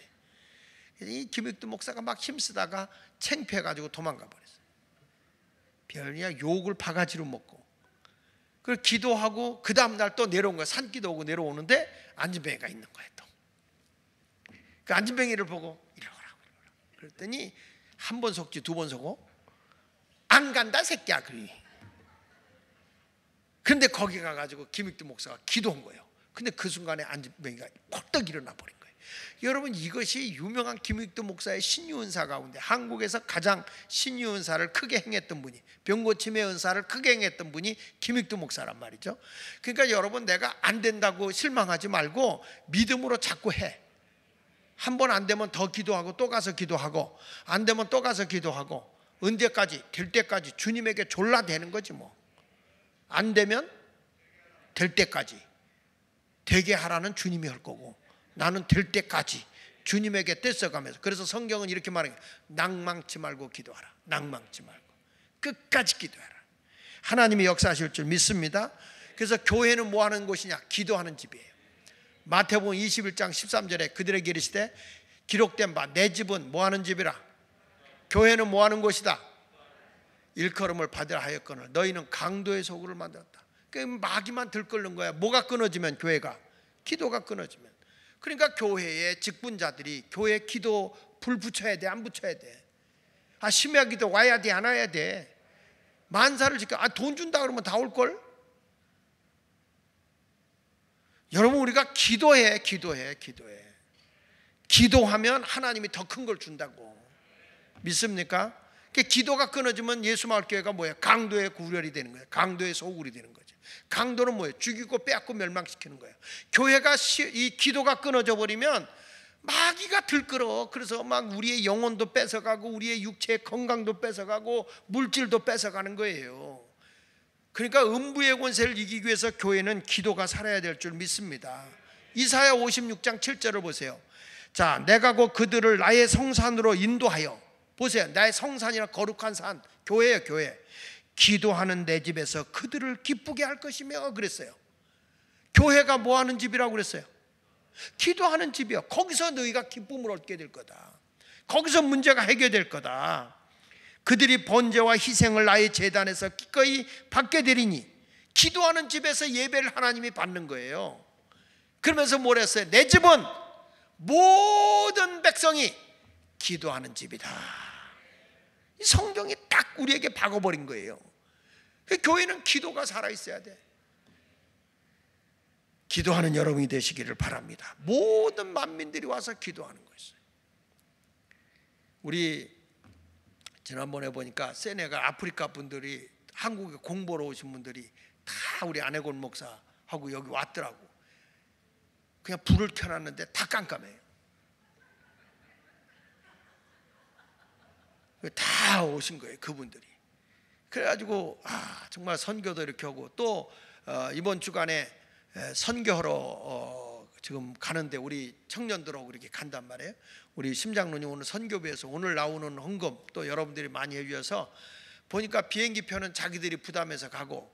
이 김익두 목사가 막 힘쓰다가 창피해가지고 도망가 버렸어요. 별이야, 욕을 바가지로 먹고. 그걸 기도하고 그 다음날 또 내려온 거야. 산기도하고 내려오는데 안진뱅이가 있는 거예요. 또 그 안진뱅이를 보고 이리 오라고. 그랬더니 한 번 속지 두 번 속고 안 간다 새끼야. 그런데 거기 가가지고 김익두 목사가 기도한 거예요. 근데 그 순간에 안진뱅이가 펄떡 일어나 버린 거예요. 여러분, 이것이 유명한 김익두 목사의 신유은사 가운데 한국에서 가장 신유은사를 크게 행했던 분이, 병고침의 은사를 크게 행했던 분이 김익두 목사란 말이죠. 그러니까 여러분, 내가 안 된다고 실망하지 말고 믿음으로 자꾸 해. 한 번 안 되면 더 기도하고 또 가서 기도하고, 안 되면 또 가서 기도하고, 언제까지? 될 때까지 주님에게 졸라대는 거지 뭐. 안 되면 될 때까지 되게 하라는 주님이 할 거고, 나는 될 때까지 주님에게 떼써가면서. 그래서 성경은 이렇게 말해요. 낭망치 말고 기도하라. 낭망치 말고 끝까지 기도하라. 하나님이 역사하실 줄 믿습니다. 그래서 교회는 뭐 하는 곳이냐? 기도하는 집이에요. 마태복음 21장 13절에 그들에게 이르시되 기록된 바 내 집은 뭐 하는 집이라? 교회는 뭐 하는 곳이다? 일컬음을 받으라 하였거늘 너희는 강도의 소굴을 만들었다. 그러니까 마귀만 들끓는 거야. 뭐가 끊어지면? 교회가, 기도가 끊어지면. 그러니까 교회의 직분자들이 교회 기도 불 붙여야 돼, 안 붙여야 돼? 심야 기도 와야 돼, 안 와야 돼? 만사를 지켜. 돈 준다 그러면 다 올걸? 여러분, 우리가 기도해. 기도하면 하나님이 더 큰 걸 준다고. 믿습니까? 기도가 끊어지면 예수마을교회가 뭐예요? 강도의 구렬이 되는 거예요. 강도의 소굴이 되는 거죠. 강도는 뭐예요? 죽이고 빼앗고 멸망시키는 거예요. 교회가 이 기도가 끊어져 버리면 마귀가 들끓어. 그래서 막 우리의 영혼도 뺏어가고 우리의 육체의 건강도 뺏어가고 물질도 뺏어가는 거예요. 그러니까 음부의 권세를 이기기 위해서 교회는 기도가 살아야 될 줄 믿습니다. 이사야 56장 7절을 보세요. 자, 내가 곧 그들을 나의 성산으로 인도하여, 보세요, 나의 성산이나 거룩한 산, 교회예요, 교회. 기도하는 내 집에서 그들을 기쁘게 할 것이며 그랬어요. 교회가 뭐 하는 집이라고 그랬어요? 기도하는 집이요. 거기서 너희가 기쁨을 얻게 될 거다. 거기서 문제가 해결될 거다. 그들이 번제와 희생을 나의 제단에서 기꺼이 받게 되리니, 기도하는 집에서 예배를 하나님이 받는 거예요. 그러면서 뭘 했어요? 내 집은 모든 백성이 기도하는 집이다. 이 성경이 딱 우리에게 박아버린 거예요. 교회는 기도가 살아있어야 돼. 기도하는 여러분이 되시기를 바랍니다. 모든 만민들이 와서 기도하는 거였어요. 우리 지난번에 보니까 세네갈 아프리카 분들이 한국에 공부하러 오신 분들이 다 우리 안혜곤 목사하고 여기 왔더라고. 그냥 불을 켜놨는데 다 깜깜해요. 다 오신 거예요, 그분들이. 그래가지고 정말 선교도 이렇게 하고, 또 이번 주간에 선교하러 지금 가는데 우리 청년들하고 이렇게 간단 말이에요. 우리 심장로님 오늘 선교부에서 오늘 나오는 헌금 또 여러분들이 많이 해주셔서 보니까 비행기 표는 자기들이 부담해서 가고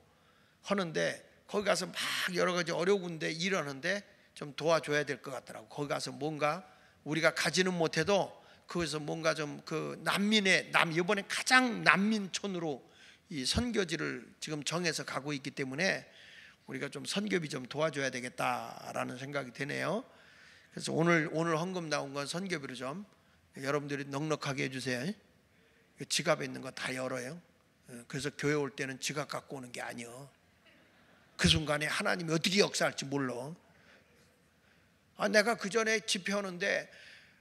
하는데, 거기 가서 막 여러 가지 어려운데 일하는데 좀 도와줘야 될 것 같더라고. 거기 가서 뭔가 우리가 가지는 못해도 거기서 뭔가 좀 그 이번에 가장 난민촌으로 이 선교지를 지금 정해서 가고 있기 때문에 우리가 좀 선교비 좀 도와줘야 되겠다라는 생각이 드네요. 그래서 오늘 헌금 나온 건 선교비로 좀 여러분들이 넉넉하게 해주세요. 지갑에 있는 거 다 열어요. 그래서 교회 올 때는 지갑 갖고 오는 게 아니요. 그 순간에 하나님이 어떻게 역사할지 몰라. 내가 그 전에 집회하는데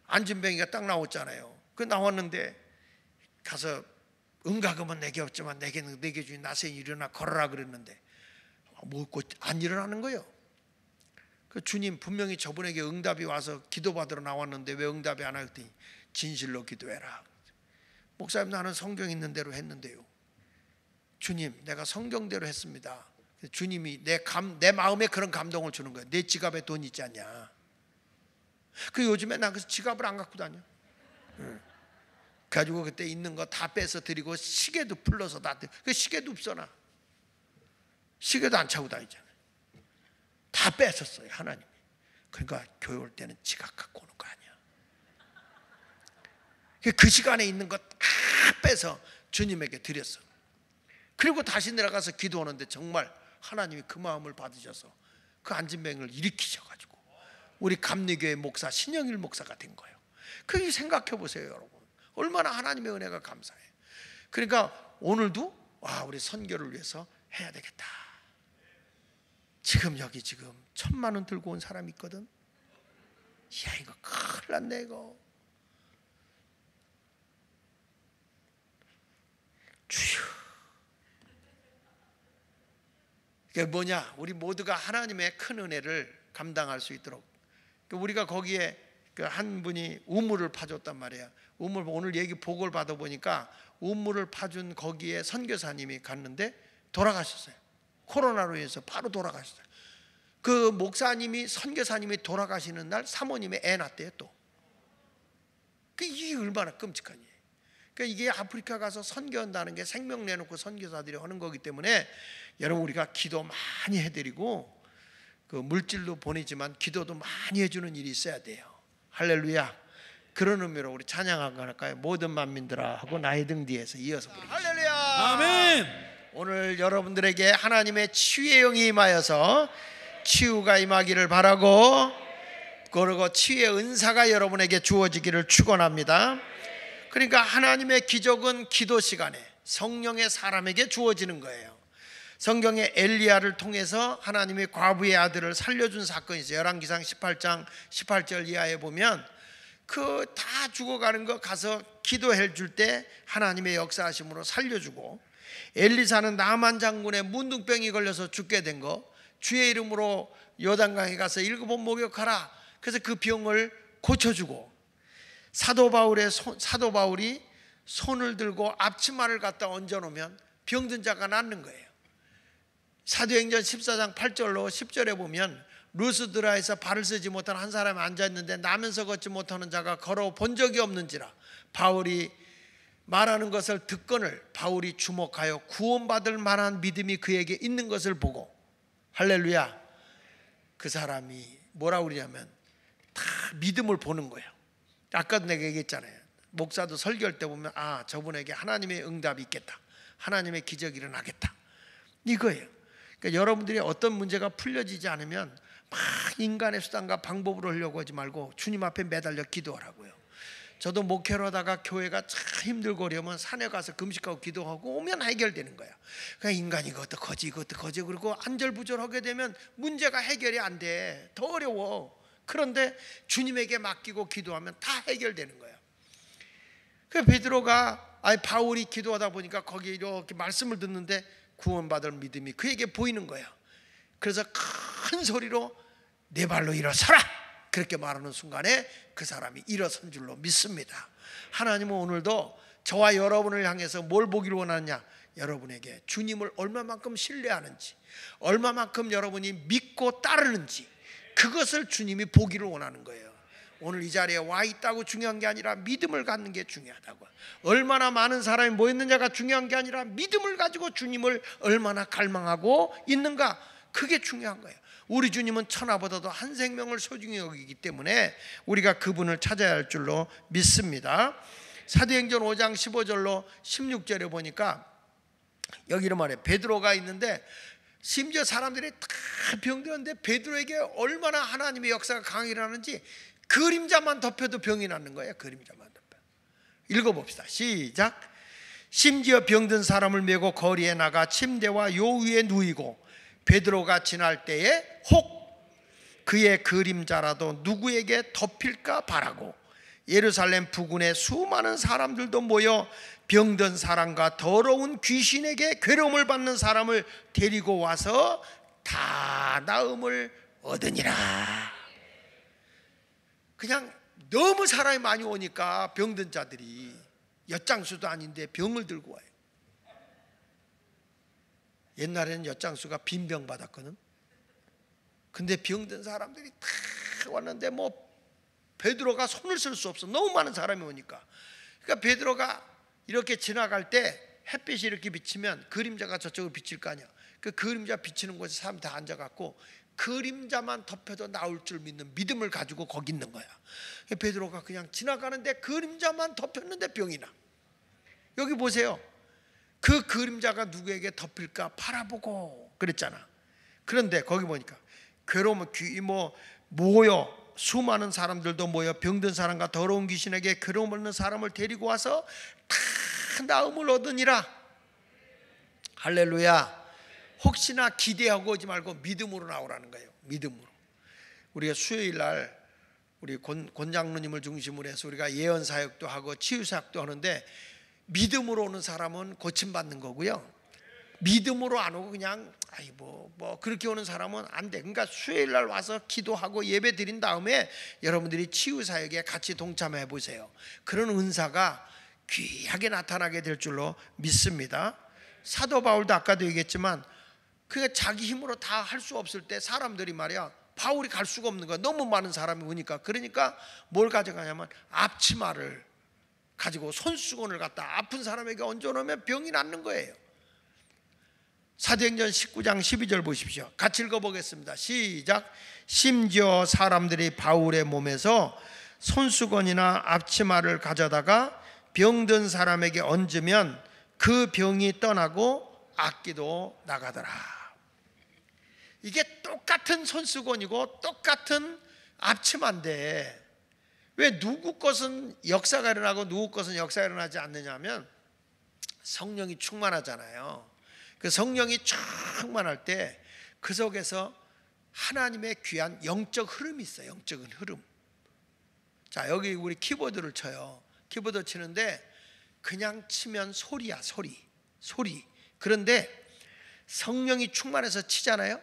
안진뱅이가 딱 나왔잖아요. 그 나왔는데 가서 은가금은 내게 없지만 내게는 내게 주인 나세인 일어나 걸어라 그랬는데 안 일어나는 거예요. 그 주님 분명히 저분에게 응답이 와서 기도받으러 나왔는데 왜 응답이 안 하더니 진실로 기도해라. 목사님 나는 성경 있는 대로 했는데요. 주님 내가 성경대로 했습니다. 주님이 내 마음에 그런 감동을 주는 거예요. 내 지갑에 돈 있지 않냐. 그 요즘에 나 그래서 지갑을 안 갖고 다녀. 가지고 그때 있는 거 다 빼서 드리고 시계도 풀러서 다 드리고, 그 시계도 없어 나. 시계도 안 차고 다니잖아요. 다 뺏었어요 하나님이. 그러니까 교회 올 때는 지갑 갖고 오는 거 아니야. 그 시간에 있는 거 다 빼서 주님에게 드렸어. 그리고 다시 내려가서 기도하는데 정말 하나님이 그 마음을 받으셔서 그 안진뱅이를 일으키셔가지고 우리 감리교회 목사 신영일 목사가 된 거예요. 그 생각해 보세요 여러분. 얼마나 하나님의 은혜가 감사해요. 그러니까 오늘도 우리 선교를 위해서 해야 되겠다. 지금 여기 1,000만 원 들고 온 사람이 있거든. 야 이거 큰일 났네 이거. 주여. 그게 뭐냐? 우리 모두가 하나님의 큰 은혜를 감당할 수 있도록. 우리가 거기에 한 분이 우물을 파줬단 말이야. 오늘 얘기 보고를 받아보니까 우물을 파준 거기에 선교사님이 갔는데 돌아가셨어요. 코로나로 인해서 바로 돌아가셨어요. 그 목사님이 선교사님이 돌아가시는 날 사모님의 애 낳았대요 또. 이게 얼마나 끔찍한 일이에요. 그러니까 이게 아프리카 가서 선교한다는 게 생명 내놓고 선교사들이 하는 거기 때문에 여러분 우리가 기도 많이 해드리고 그 물질도 보내지만 기도도 많이 해주는 일이 있어야 돼요. 할렐루야. 그런 의미로 우리 찬양하고 할까요? 모든 만민들아 하고 나의 등 뒤에서 이어서 부르겠습니다. 할렐루야. 아멘. 오늘 여러분들에게 하나님의 치유의 영이 임하여서 치유가 임하기를 바라고, 그리고 치유의 은사가 여러분에게 주어지기를 축원합니다. 그러니까 하나님의 기적은 기도 시간에 성령의 사람에게 주어지는 거예요. 성경에 엘리야를 통해서 하나님이 과부의 아들을 살려준 사건이 있어요. 열왕기상 18장 18절 이하에 보면 그 다 죽어가는 거 가서 기도해 줄 때 하나님의 역사하심으로 살려주고, 엘리사는 나만 장군의 문둥병이 걸려서 죽게 된 거 주의 이름으로 요단강에 가서 7번 목욕하라. 그래서 그 병을 고쳐주고, 사도 바울이 손을 들고 앞치마를 갖다 얹어놓으면 병든 자가 낫는 거예요. 사도행전 14장 8절로 10절에 보면 루스드라에서 발을 쓰지 못한 한 사람이 앉아있는데 나면서 걷지 못하는 자가 걸어본 적이 없는지라. 바울이 말하는 것을 듣거늘 바울이 주목하여 구원받을 만한 믿음이 그에게 있는 것을 보고, 할렐루야, 그 사람이 뭐라고 그러냐면 다 믿음을 보는 거예요. 아까도 내가 얘기했잖아요. 목사도 설교할 때 보면 저분에게 하나님의 응답이 있겠다, 하나님의 기적이 일어나겠다, 이거예요. 그러니까 여러분들이 어떤 문제가 풀려지지 않으면 막 인간의 수단과 방법으로 하려고 하지 말고 주님 앞에 매달려 기도하라고요. 저도 목회를 하다가 교회가 참 힘들고 그러면 산에 가서 금식하고 기도하고 오면 해결되는 거야. 그러니까 인간이 이것도 거지 그리고 안절부절하게 되면 문제가 해결이 안 돼. 더 어려워. 그런데 주님에게 맡기고 기도하면 다 해결되는 거야. 그 베드로가 바울이 기도하다 보니까 거기 이렇게 말씀을 듣는데 구원받을 믿음이 그에게 보이는 거야. 그래서 큰 소리로 내 발로 일어서라, 그렇게 말하는 순간에 그 사람이 일어선 줄로 믿습니다. 하나님은 오늘도 저와 여러분을 향해서 뭘 보기를 원하느냐? 여러분에게 주님을 얼마만큼 신뢰하는지, 얼마만큼 여러분이 믿고 따르는지, 그것을 주님이 보기를 원하는 거예요. 오늘 이 자리에 와 있다고 중요한 게 아니라 믿음을 갖는 게 중요하다고. 얼마나 많은 사람이 모였느냐가 중요한 게 아니라 믿음을 가지고 주님을 얼마나 갈망하고 있는가, 그게 중요한 거예요. 우리 주님은 천하보다도 한 생명을 소중히 여기기 때문에 우리가 그분을 찾아야 할 줄로 믿습니다. 사도행전 5장 15절로 16절에 보니까 여기로 말해 베드로가 있는데 심지어 사람들이 다 병들었는데 베드로에게 얼마나 하나님의 역사가 강하게 일어나는지 그림자만 덮여도 병이 낫는 거예요. 그림자만 덮여. 읽어봅시다. 시작. 심지어 병든 사람을 메고 거리에 나가 침대와 요 위에 누이고 베드로가 지날 때에 혹 그의 그림자라도 누구에게 덮일까 바라고 예루살렘 부근에 수많은 사람들도 모여 병든 사람과 더러운 귀신에게 괴로움을 받는 사람을 데리고 와서 다 나음을 얻으니라. 그냥 너무 사람이 많이 오니까 병든 자들이 엿장수도 아닌데 병을 들고 와요. 옛날에는 엿장수가 빈병 받았거든. 근데 병든 사람들이 다 왔는데 베드로가 손을 쓸 수 없어. 너무 많은 사람이 오니까. 그러니까 베드로가 이렇게 지나갈 때 햇빛이 이렇게 비치면 그림자가 저쪽으로 비칠 거 아니야. 그 그림자 비치는 곳에 사람 다 앉아갖고 그림자만 덮여도 나올 줄 믿는 믿음을 가지고 거기 있는 거야. 베드로가 그냥 지나가는데 그림자만 덮였는데 병이 나. 여기 보세요. 그 그림자가 누구에게 덮일까 바라보고 그랬잖아. 그런데 거기 보니까 괴로우면 모여 수많은 사람들도 모여 병든 사람과 더러운 귀신에게 괴로움 얻는 사람을 데리고 와서 다 나음을 얻으니라. 할렐루야. 혹시나 기대하고 오지 말고 믿음으로 나오라는 거예요. 믿음으로. 우리가 수요일 날 우리 권장로님을 중심으로 해서 우리가 예언 사역도 하고 치유 사역도 하는데 믿음으로 오는 사람은 고침받는 거고요. 믿음으로 안 오고 그냥 그렇게 오는 사람은 안 돼. 그러니까 수요일 날 와서 기도하고 예배 드린 다음에 여러분들이 치유 사역에 같이 동참해 보세요. 그런 은사가 귀하게 나타나게 될 줄로 믿습니다. 사도 바울도 아까도 얘기했지만 그게 자기 힘으로 다 할 수 없을 때 사람들이 말이야 바울이 갈 수가 없는 거야. 너무 많은 사람이 오니까. 그러니까 뭘 가져가냐면 앞치마를 가지고 손수건을 갖다 아픈 사람에게 얹어놓으면 병이 낫는 거예요. 사도행전 19장 12절 보십시오. 같이 읽어보겠습니다. 시작. 심지어 사람들이 바울의 몸에서 손수건이나 앞치마를 가져다가 병든 사람에게 얹으면 그 병이 떠나고 악기도 나가더라. 이게 똑같은 손수건이고 똑같은 앞치마인데 왜 누구 것은 역사가 일어나고 누구 것은 역사가 일어나지 않느냐면 성령이 충만하잖아요. 그 성령이 충만할 때 그 속에서 하나님의 귀한 영적 흐름이 있어요. 영적 흐름. 자, 여기 우리 키보드를 쳐요. 키보드 치는데 그냥 치면 소리야. 소리. 그런데 성령이 충만해서 치잖아요.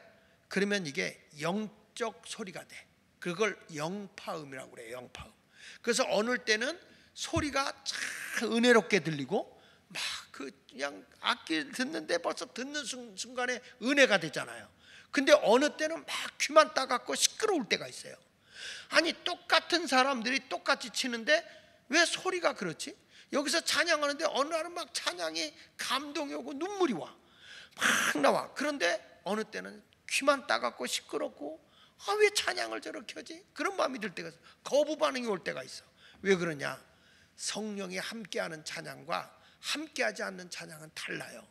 그러면 이게 영적 소리가 돼. 그걸 영파음이라고 그래요. 영파음. 그래서 어느 때는 소리가 참 은혜롭게 들리고 막 그냥 악기 듣는데 벌써 듣는 순간에 은혜가 되잖아요. 근데 어느 때는 막 귀만 따갑고 시끄러울 때가 있어요. 아니 똑같은 사람들이 똑같이 치는데 왜 소리가 그렇지? 여기서 찬양하는데 어느 날은 막 찬양이 감동이 오고 눈물이 와. 막 나와. 그런데 어느 때는 귀만 따갑고 시끄럽고 왜 찬양을 저렇게 하지? 그런 마음이 들 때가 있어. 거부 반응이 올 때가 있어. 왜 그러냐? 성령이 함께하는 찬양과 함께하지 않는 찬양은 달라요.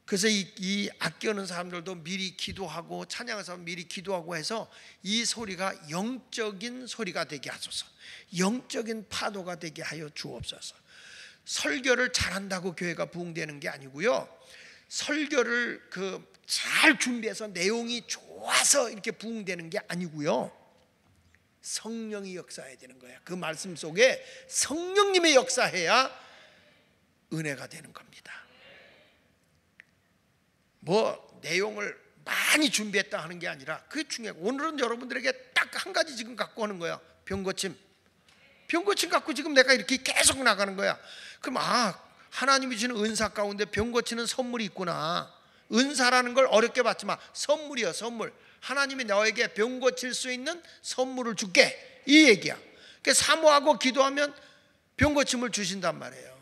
그래서 이 아껴는 사람들도 미리 기도하고 찬양하는 사람 미리 기도하고 해서 이 소리가 영적인 소리가 되게 하소서. 영적인 파도가 되게 하여 주옵소서. 설교를 잘한다고 교회가 부흥되는 게 아니고요, 설교를 잘 준비해서 내용이 좋아서 이렇게 부흥되는 게 아니고요, 성령이 역사해야 되는 거야. 그 말씀 속에 성령님의 역사해야 은혜가 되는 겁니다. 뭐 내용을 많이 준비했다 하는 게 아니라 그게 중요해요. 오늘은 여러분들에게 딱 한 가지 지금 갖고 오는 거야. 병고침 갖고 지금 내가 이렇게 계속 나가는 거야. 그럼 하나님이 주는 은사 가운데 병고치는 선물이 있구나. 은사라는 걸 어렵게 받지 마. 선물이야, 선물. 하나님이 너에게 병고칠 수 있는 선물을 줄게, 이 얘기야. 그러니까 사모하고 기도하면 병고침을 주신단 말이에요.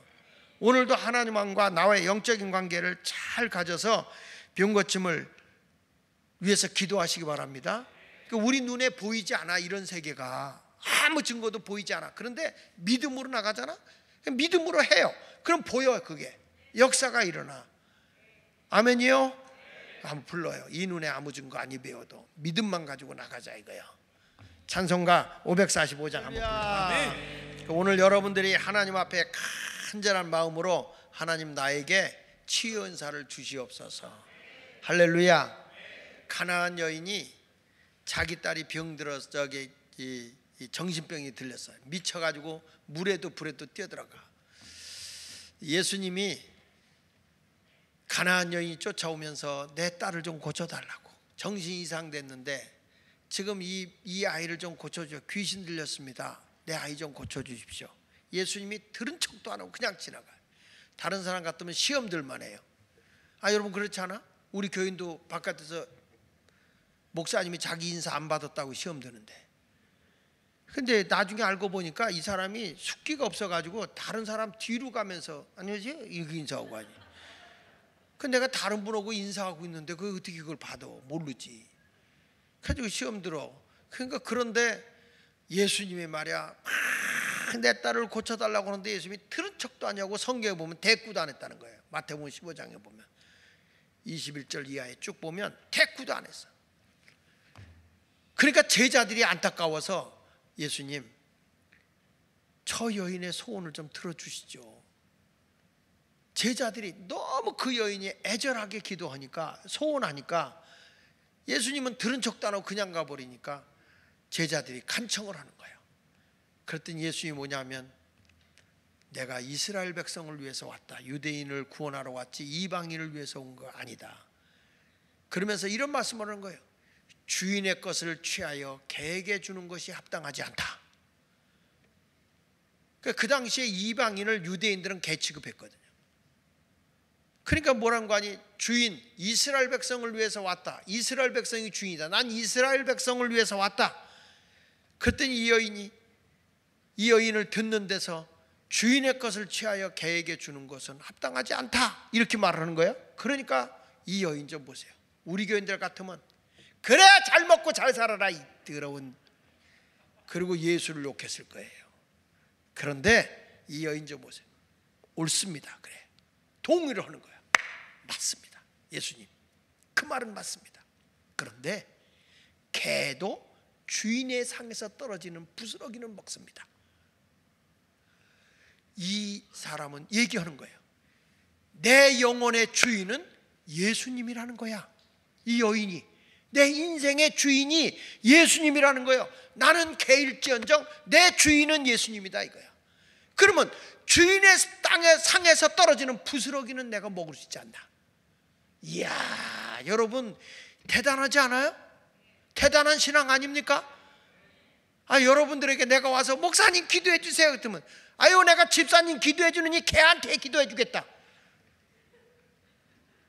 오늘도 하나님과 나와의 영적인 관계를 잘 가져서 병고침을 위해서 기도하시기 바랍니다. 우리 눈에 보이지 않아, 이런 세계가. 아무 증거도 보이지 않아. 그런데 믿음으로 나가잖아. 믿음으로 해요. 그럼 보여. 그게 역사가 일어나. 아멘이요? 한번 불러요. 이 눈에 아무 증거 아니 배워도 믿음만 가지고 나가자 이거요. 찬송가 545장 한번 불러요. 오늘 여러분들이 하나님 앞에 간절한 마음으로 하나님 나에게 치유 은사를 주시옵소서. 할렐루야. 가나안 여인이 자기 딸이 병들어서 이 정신병이 들렸어요. 미쳐가지고 물에도 불에도 뛰어들어가. 예수님이 가나안 여인이 쫓아오면서 내 딸을 좀 고쳐달라고, 정신 이상됐는데 지금 이 아이를 좀 고쳐줘, 귀신 들렸습니다, 내 아이 좀 고쳐주십시오. 예수님이 들은 척도 안 하고 그냥 지나가요. 다른 사람 같으면 시험 들만 해요. 여러분 그렇지 않아? 우리 교인도 바깥에서 목사님이 자기 인사 안 받았다고 시험 드는데, 근데 나중에 알고 보니까 이 사람이 숙기가 없어가지고 다른 사람 뒤로 가면서 아니지 이거 인사하고 가니. 근데 내가 다른 분하고 인사하고 있는데 그 어떻게 그걸 받아? 모르지. 가지고 시험 들어. 그러니까 그런데 예수님이 말이야 내 딸을 고쳐달라고 하는데 예수님이 들은 척도 아니하고 성경에 보면 대꾸도 안 했다는 거예요. 마태복음 15장에 보면 21절 이하에 쭉 보면 대꾸도 안 했어. 그러니까 제자들이 안타까워서 예수님 저 여인의 소원을 좀 들어주시죠. 제자들이 너무 그 여인이 애절하게 기도하니까, 소원하니까 예수님은 들은 척도 안 하고 그냥 가버리니까 제자들이 간청을 하는 거예요. 그랬더니 예수님이 뭐냐면 내가 이스라엘 백성을 위해서 왔다, 유대인을 구원하러 왔지 이방인을 위해서 온 거 아니다. 그러면서 이런 말씀을 하는 거예요. 주인의 것을 취하여 개에게 주는 것이 합당하지 않다. 그 당시에 이방인을 유대인들은 개 취급했거든요. 그러니까 뭐란 거 아니? 주인, 이스라엘 백성을 위해서 왔다. 이스라엘 백성이 주인이다. 난 이스라엘 백성을 위해서 왔다. 그랬더니 이 여인을 듣는 데서 주인의 것을 취하여 개에게 주는 것은 합당하지 않다, 이렇게 말하는 거예요. 그러니까 이 여인 좀 보세요. 우리 교인들 같으면 그래야 잘 먹고 잘 살아라 이 더러운, 그리고 예수를 욕했을 거예요. 그런데 이 여인 좀 보세요. 옳습니다. 그래, 동의를 하는 거야. 맞습니다. 예수님 그 말은 맞습니다. 그런데 개도 주인의 상에서 떨어지는 부스러기는 먹습니다. 이 사람은 얘기하는 거예요. 내 영혼의 주인은 예수님이라는 거야. 이 여인이 내 인생의 주인이 예수님이라는 거예요. 나는 개일지언정 내 주인은 예수님이다 이거야. 그러면 주인의 땅의 상에서 떨어지는 부스러기는 내가 먹을 수 있지 않나. 이야, 여러분 대단하지 않아요? 대단한 신앙 아닙니까? 여러분들에게 내가 와서 목사님 기도해 주세요 그러면 내가 집사님 기도해 주느니 개한테 기도해 주겠다.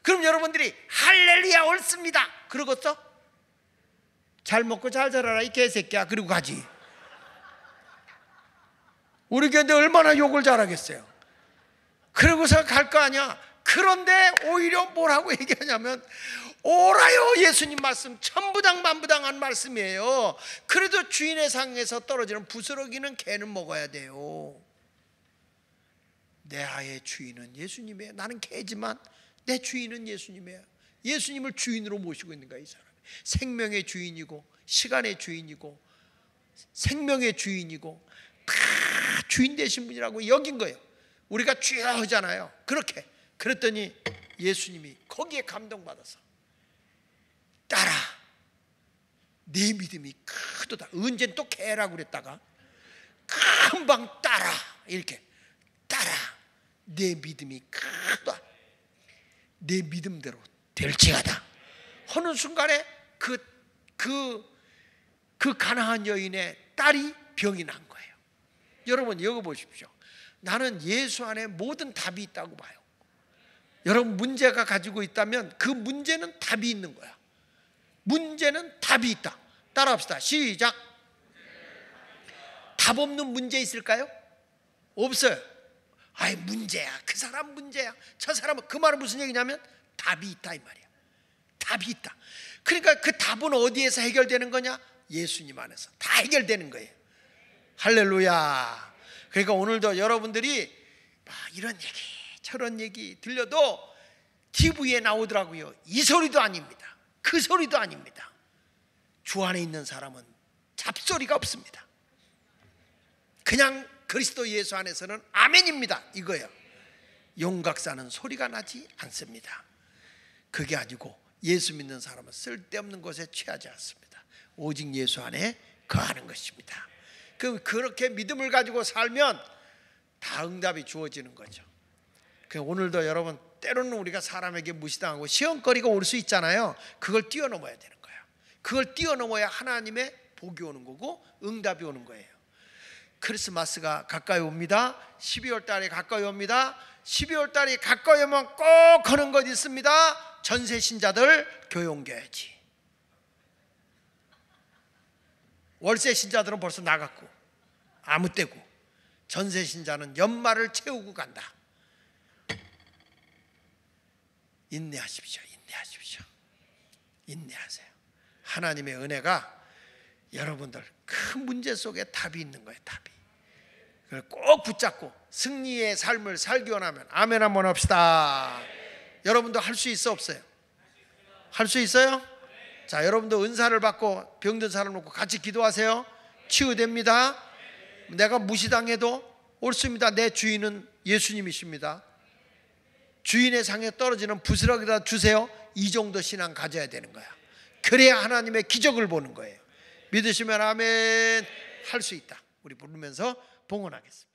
그럼 여러분들이 할렐루야 옳습니다 그러겠어? 잘 먹고 잘 자라라 이 개새끼야 그리고 가지. 우리 교회인데 얼마나 욕을 잘하겠어요. 그러고서 갈 거 아니야. 그런데 오히려 뭐라고 얘기하냐면 오라요, 예수님 말씀 천부당 만부당한 말씀이에요. 그래도 주인의 상에서 떨어지는 부스러기는 개는 먹어야 돼요. 내 아의 주인은 예수님이에요. 나는 개지만 내 주인은 예수님이에요. 예수님을 주인으로 모시고 있는 거야, 이 사람이. 생명의 주인이고 시간의 주인이고 생명의 주인이고 다 주인 되신 분이라고 여긴 거예요. 우리가 주여 하잖아요. 그렇게 그랬더니 예수님이 거기에 감동받아서 따라 네 믿음이 크도다. 언젠 또 개라고 그랬다가 금방 따라 이렇게 따라 내 믿음이 크다. 내 믿음대로 될지어다 하는 순간에 그 가나안 여인의 딸이 병이 난 거예요. 여러분 여기 보십시오. 나는 예수 안에 모든 답이 있다고 봐요. 여러분 문제가 가지고 있다면 그 문제는 답이 있는 거야. 문제는 답이 있다. 따라합시다. 시작. 답 없는 문제 있을까요? 없어요. 아이 문제야. 그 사람 문제야. 저 사람은 그 말은 무슨 얘기냐면 답이 있다 이 말이야. 답이 있다. 그러니까 그 답은 어디에서 해결되는 거냐? 예수님 안에서 다 해결되는 거예요. 할렐루야. 그러니까 오늘도 여러분들이 이런 얘기 저런 얘기 들려도 TV에 나오더라고요. 이 소리도 아닙니다. 그 소리도 아닙니다. 주 안에 있는 사람은 잡소리가 없습니다. 그냥 그리스도 예수 안에서는 아멘입니다 이거예요. 용각사는 소리가 나지 않습니다. 그게 아니고 예수 믿는 사람은 쓸데없는 것에 취하지 않습니다. 오직 예수 안에 거하는 것입니다. 그렇게 믿음을 가지고 살면 다 응답이 주어지는 거죠. 오늘도 여러분 때로는 우리가 사람에게 무시당하고 시험거리가 올 수 있잖아요. 그걸 뛰어넘어야 되는 거예요. 그걸 뛰어넘어야 하나님의 복이 오는 거고 응답이 오는 거예요. 크리스마스가 가까이 옵니다. 12월 달에 가까이 옵니다. 12월 달이 가까이 오면 꼭 하는 것 있습니다. 전세 신자들 교회 옮겨야지. 월세 신자들은 벌써 나갔고 아무 때고 전세 신자는 연말을 채우고 간다. 인내하십시오. 인내하십시오. 인내하세요. 하나님의 은혜가 여러분들 큰 문제 속에 답이 있는 거예요. 답이. 그걸 꼭 붙잡고 승리의 삶을 살기 원하면 아멘 한번 합시다. 여러분도 할 수 있어 없어요? 할 수 있어요? 자, 여러분도 은사를 받고 병든 사람 놓고 같이 기도하세요. 치유됩니다. 내가 무시당해도 옳습니다. 내 주인은 예수님이십니다. 주인의 상에 떨어지는 부스러기다 주세요. 이 정도 신앙 가져야 되는 거야. 그래야 하나님의 기적을 보는 거예요. 믿으시면 아멘. 할 수 있다. 우리 부르면서 봉헌하겠습니다.